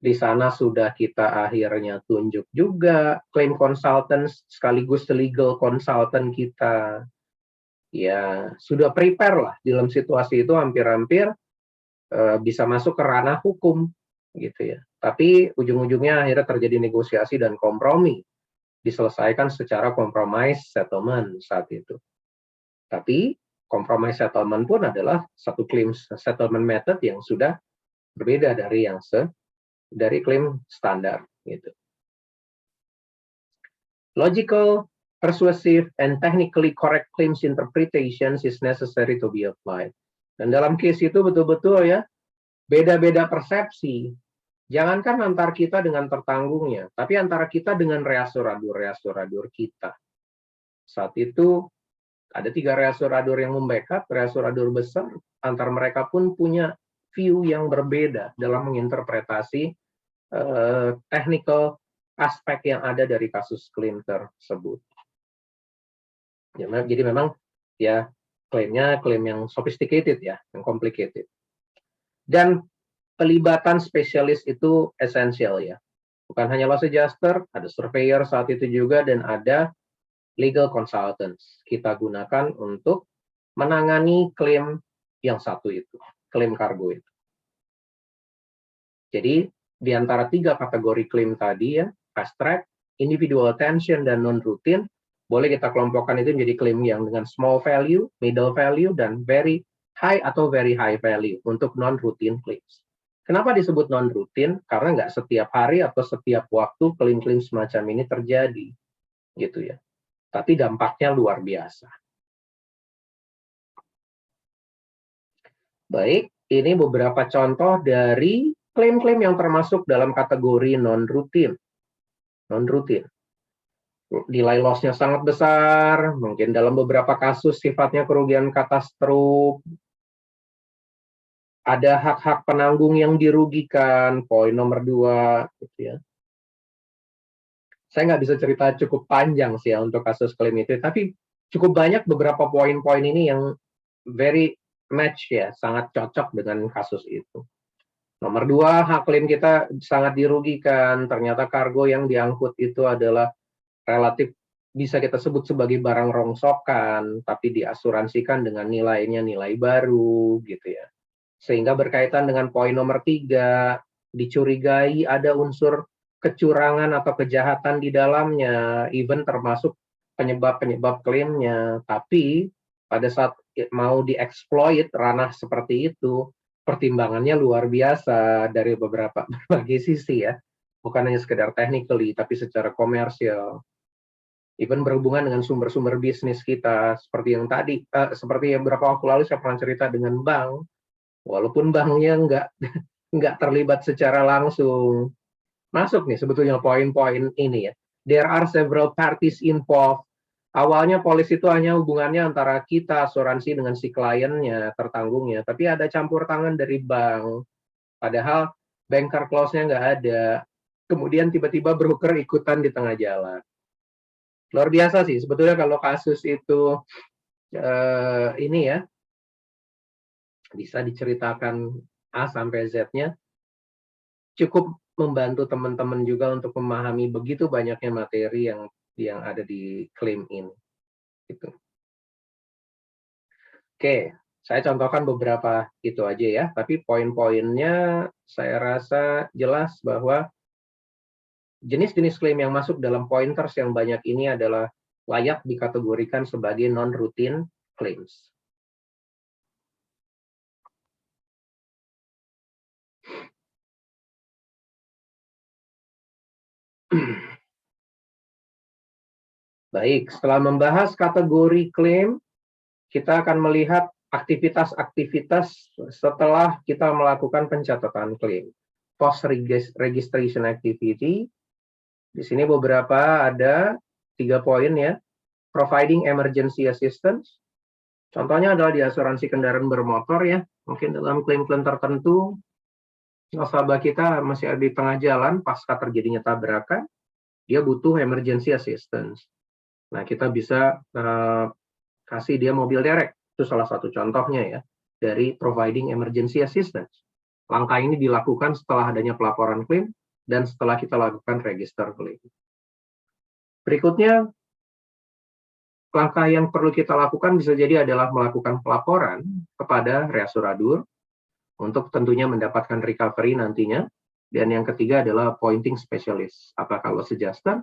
Di sana sudah kita akhirnya tunjuk juga claim consultant sekaligus legal consultant kita. Ya, sudah prepare lah dalam situasi itu hampir-hampir bisa masuk ke ranah hukum gitu ya. Tapi ujung-ujungnya akhirnya terjadi negosiasi dan kompromi. Diselesaikan secara compromise settlement saat itu. Tapi compromise settlement pun adalah satu claim settlement method yang sudah berbeda dari dari klaim standar gitu. Logical, persuasive, and technically correct claims interpretations is necessary to be applied. Dan dalam case itu betul-betul ya beda-beda persepsi. Jangankan antar kita dengan tertanggungnya, tapi antara kita dengan reasuradur kita. Saat itu ada 3 reasuradur yang membackup, reasuradur besar, antar mereka pun punya view yang berbeda dalam menginterpretasi technical aspek yang ada dari kasus klaim tersebut. Jadi memang ya klaimnya klaim yang sophisticated ya, yang complicated. Dan pelibatan spesialis itu esensial ya. Bukan hanya loss adjuster, ada surveyor saat itu juga, dan ada legal consultants. Kita gunakan untuk menangani klaim yang satu itu, klaim kargo itu. Jadi di antara 3 kategori klaim tadi ya, fast track, individual attention, dan non-routine, boleh kita kelompokkan itu menjadi klaim yang dengan small value, middle value, dan very high atau very high value untuk non-routine claims. Kenapa disebut non-routine? Karena nggak setiap hari atau setiap waktu klaim-klaim semacam ini terjadi, gitu ya. Tapi dampaknya luar biasa. Baik, ini beberapa contoh dari klaim-klaim yang termasuk dalam kategori non-routine. Non-routine. Nilai loss-nya sangat besar, mungkin dalam beberapa kasus sifatnya kerugian katastruf. Ada hak-hak penanggung yang dirugikan, poin nomor 2, gitu ya. Saya nggak bisa cerita cukup panjang sih ya untuk kasus klaim itu, tapi cukup banyak beberapa poin-poin ini yang very match ya, sangat cocok dengan kasus itu. Nomor 2, hak klaim kita sangat dirugikan, ternyata kargo yang diangkut itu adalah relatif bisa kita sebut sebagai barang rongsokan, tapi diasuransikan dengan nilainya nilai baru, gitu ya. Sehingga berkaitan dengan poin nomor 3, dicurigai ada unsur kecurangan atau kejahatan di dalamnya, even termasuk penyebab-penyebab klaimnya. Tapi pada saat mau dieksploit ranah seperti itu, pertimbangannya luar biasa dari berbagai sisi ya. Bukan hanya sekedar technically, tapi secara komersial. Even berhubungan dengan sumber-sumber bisnis kita, seperti yang tadi, seperti yang beberapa waktu lalu saya pernah cerita dengan bank. Walaupun banknya nggak terlibat secara langsung, masuk nih sebetulnya poin-poin ini ya. There are several parties involved. awalnya polis itu hanya hubungannya antara kita, asuransi, dengan si kliennya, tertanggungnya, tapi ada campur tangan dari bank, padahal banker clause-nya nggak ada, kemudian tiba-tiba broker ikutan di tengah jalan. Luar biasa sih, sebetulnya kalau kasus itu ini ya, bisa diceritakan A sampai Z-nya, cukup membantu teman-teman juga untuk memahami begitu banyaknya materi yang ada di klaim ini. Gitu. Oke, saya contohkan beberapa itu aja ya, tapi poin-poinnya saya rasa jelas bahwa jenis-jenis klaim yang masuk dalam pointers yang banyak ini adalah layak dikategorikan sebagai non-routine claims. Baik, setelah membahas kategori klaim, kita akan melihat aktivitas-aktivitas setelah kita melakukan pencatatan klaim. Post registration activity. Di sini beberapa ada 3 poin ya. Providing emergency assistance. Contohnya adalah di asuransi kendaraan bermotor ya. Mungkin dalam klaim-klaim tertentu, nasabah kita masih ada di tengah jalan pasca terjadinya tabrakan, dia butuh emergency assistance. Nah, kita bisa kasih dia mobil derek. Itu salah satu contohnya ya, dari providing emergency assistance. Langkah ini dilakukan setelah adanya pelaporan klaim dan setelah kita lakukan register klaim. Berikutnya, langkah yang perlu kita lakukan bisa jadi adalah melakukan pelaporan kepada reasuradur untuk tentunya mendapatkan recovery nantinya. Dan yang ketiga adalah appointing specialist, apakah loss adjuster,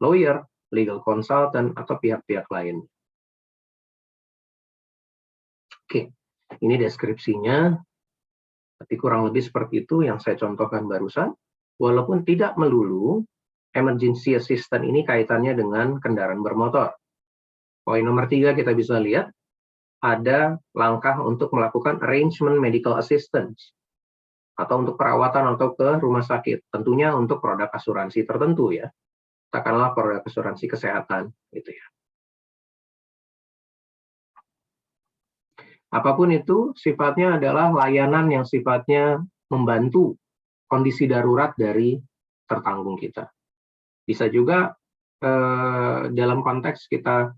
lawyer, legal consultant, atau pihak-pihak lain. Oke, ini deskripsinya, tapi kurang lebih seperti itu yang saya contohkan barusan. Walaupun tidak melulu, emergency assistant ini kaitannya dengan kendaraan bermotor. Poin nomor 3 kita bisa lihat, ada langkah untuk melakukan arrangement medical assistance, atau untuk perawatan atau ke rumah sakit. Tentunya untuk produk asuransi tertentu ya. Katakanlah produk asuransi kesehatan, gitu ya. Apapun itu, sifatnya adalah layanan yang sifatnya membantu kondisi darurat dari tertanggung kita. Bisa juga dalam konteks kita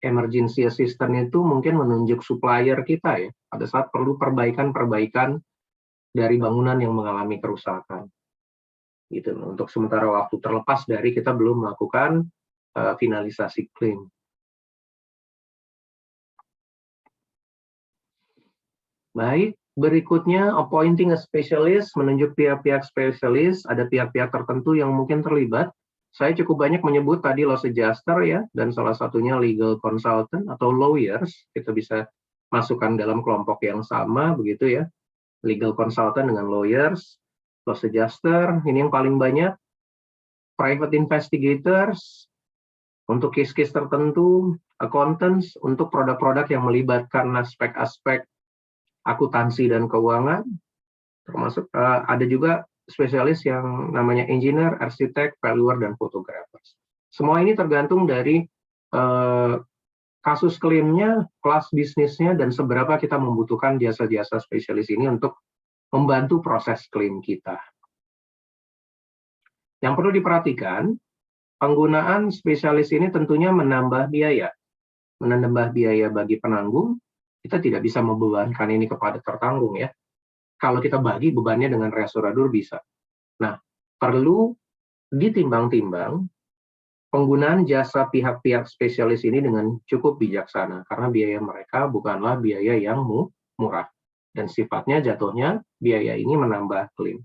emergency assistant itu mungkin menunjuk supplier kita ya, pada saat perlu perbaikan-perbaikan dari bangunan yang mengalami kerusakan. Gitu, untuk sementara waktu terlepas dari kita belum melakukan finalisasi klaim. Baik, berikutnya appointing a specialist, menunjuk pihak-pihak spesialis, ada pihak-pihak tertentu yang mungkin terlibat. Saya cukup banyak menyebut tadi loss adjuster ya, dan salah satunya legal consultant atau lawyers, kita bisa masukkan dalam kelompok yang sama begitu ya. Legal consultant dengan lawyers, loss adjuster, ini yang paling banyak. Private investigators, untuk case-case tertentu, accountants, untuk produk-produk yang melibatkan aspek-aspek akuntansi dan keuangan, termasuk ada juga spesialis yang namanya engineer, arsitek, valuer, dan fotographers. Semua ini tergantung dari kasus klaimnya, kelas bisnisnya, dan seberapa kita membutuhkan jasa-jasa spesialis ini untuk membantu proses klaim kita. Yang perlu diperhatikan, penggunaan spesialis ini tentunya menambah biaya. Menambah biaya bagi penanggung, kita tidak bisa membebankan ini kepada tertanggung ya. Kalau kita bagi bebannya dengan reasuradur bisa. Nah, perlu ditimbang-timbang penggunaan jasa pihak-pihak spesialis ini dengan cukup bijaksana, karena biaya mereka bukanlah biaya yang murah. Dan sifatnya jatuhnya biaya ini menambah klaim.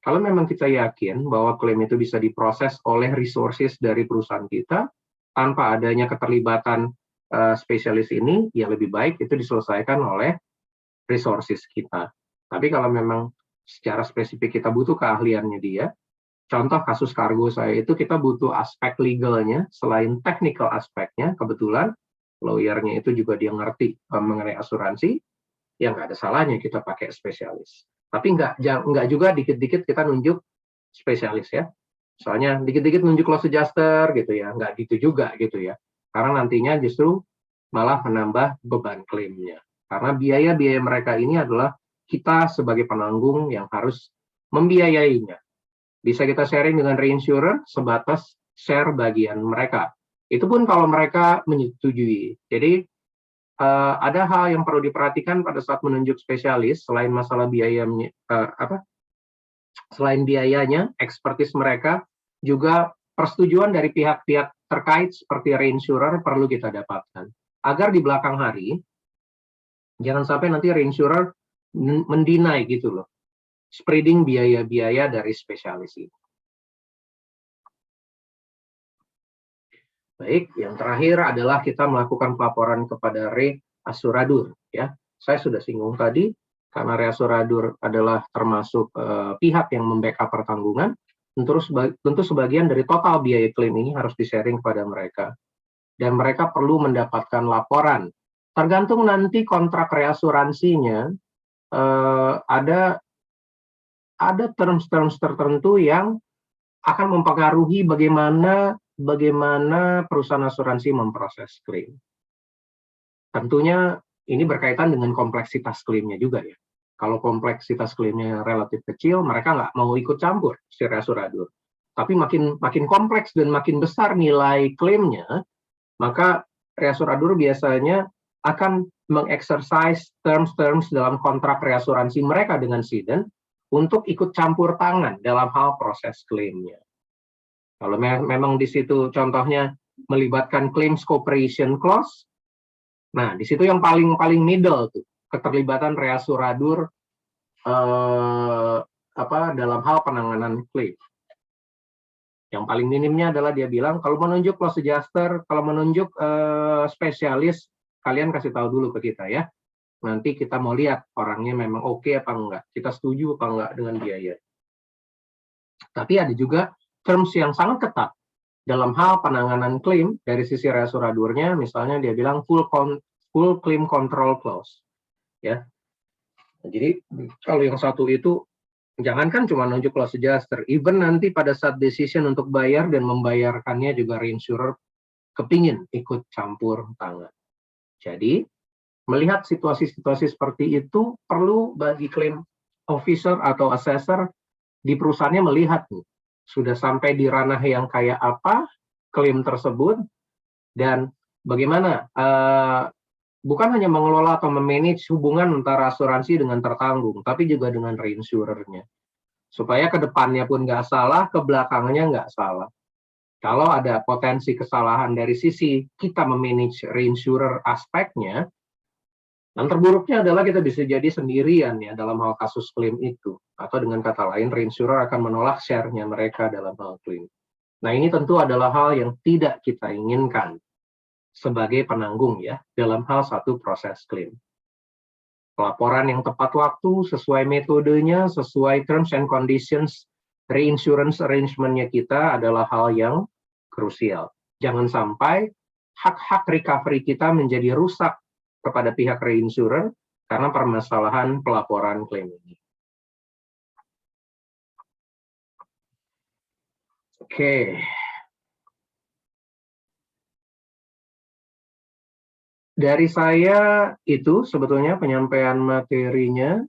Kalau memang kita yakin bahwa klaim itu bisa diproses oleh resources dari perusahaan kita, tanpa adanya keterlibatan spesialis ini, ya lebih baik itu diselesaikan oleh resources kita. Tapi kalau memang secara spesifik kita butuh keahliannya dia, contoh kasus kargo saya itu kita butuh aspek legalnya, selain technical aspeknya, kebetulan lawyernya itu juga dia ngerti mengenai asuransi, yang nggak ada salahnya kita pakai spesialis. Tapi nggak juga dikit-dikit kita nunjuk spesialis ya. Misalnya dikit-dikit nunjuk loss adjuster gitu ya, nggak gitu juga gitu ya. Karena nantinya justru malah menambah beban klaimnya. Karena biaya-biaya mereka ini adalah kita sebagai penanggung yang harus membiayainya. Bisa kita sharing dengan reinsurer sebatas share bagian mereka. Itu pun kalau mereka menyetujui. Jadi ada hal yang perlu diperhatikan pada saat menunjuk spesialis selain masalah biaya selain biayanya, ekspertis mereka, juga persetujuan dari pihak-pihak terkait seperti reinsurer perlu kita dapatkan. Agar di belakang hari, jangan sampai nanti reinsurer mendinai gitu loh, spreading biaya-biaya dari spesialis ini. Baik, yang terakhir adalah kita melakukan pelaporan kepada reasuradur. Ya, saya sudah singgung tadi, karena reasuradur adalah termasuk pihak yang membackup pertanggungan, tentu sebagian dari total biaya klaim ini harus di-sharing kepada mereka. Dan mereka perlu mendapatkan laporan. Tergantung nanti kontrak reasuransinya, ada terms-terms tertentu yang akan mempengaruhi bagaimana perusahaan asuransi memproses klaim. Tentunya ini berkaitan dengan kompleksitas klaimnya juga ya. Kalau kompleksitas klaimnya relatif kecil, mereka nggak mau ikut campur si reasuradur. Tapi makin kompleks dan makin besar nilai klaimnya, maka reasuradur biasanya akan mengexercise terms-terms dalam kontrak reasuransi mereka dengan Ciden untuk ikut campur tangan dalam hal proses klaimnya. Kalau memang di situ contohnya melibatkan claims cooperation clause, nah di situ yang paling middle tuh keterlibatan reasuradur dalam hal penanganan klaim. Yang paling minimnya adalah dia bilang kalau menunjuk loss adjuster, kalau menunjuk spesialis, kalian kasih tahu dulu ke kita ya. Nanti kita mau lihat orangnya memang oke apa enggak, kita setuju apa enggak dengan biaya. Tapi ada juga terms yang sangat ketat dalam hal penanganan klaim dari sisi reasuradurnya, misalnya dia bilang full claim control clause, ya. Jadi kalau yang satu itu jangankan cuma nunjuk loss adjuster, even nanti pada saat decision untuk bayar dan membayarkannya juga reinsurer kepingin ikut campur tangan. Jadi melihat situasi-situasi seperti itu perlu bagi claim officer atau assessor di perusahaannya melihat nih, sudah sampai di ranah yang kayak apa klaim tersebut dan bagaimana bukan hanya mengelola atau memanage hubungan antara asuransi dengan tertanggung, tapi juga dengan reinsurernya. Supaya ke depannya pun nggak salah, ke belakangnya nggak salah. Kalau ada potensi kesalahan dari sisi kita memanage reinsurer aspeknya, yang terburuknya adalah kita bisa jadi sendirian ya dalam hal kasus klaim itu. Atau dengan kata lain, reinsurer akan menolak share-nya mereka dalam hal klaim. Nah ini tentu adalah hal yang tidak kita inginkan sebagai penanggung ya dalam hal satu proses klaim. Pelaporan yang tepat waktu, sesuai metodenya, sesuai terms and conditions, reinsurance arrangement-nya kita adalah hal yang krusial. Jangan sampai hak-hak recovery kita menjadi rusak kepada pihak reinsurer karena permasalahan pelaporan klaim ini. Oke. Dari saya itu sebetulnya penyampaian materinya.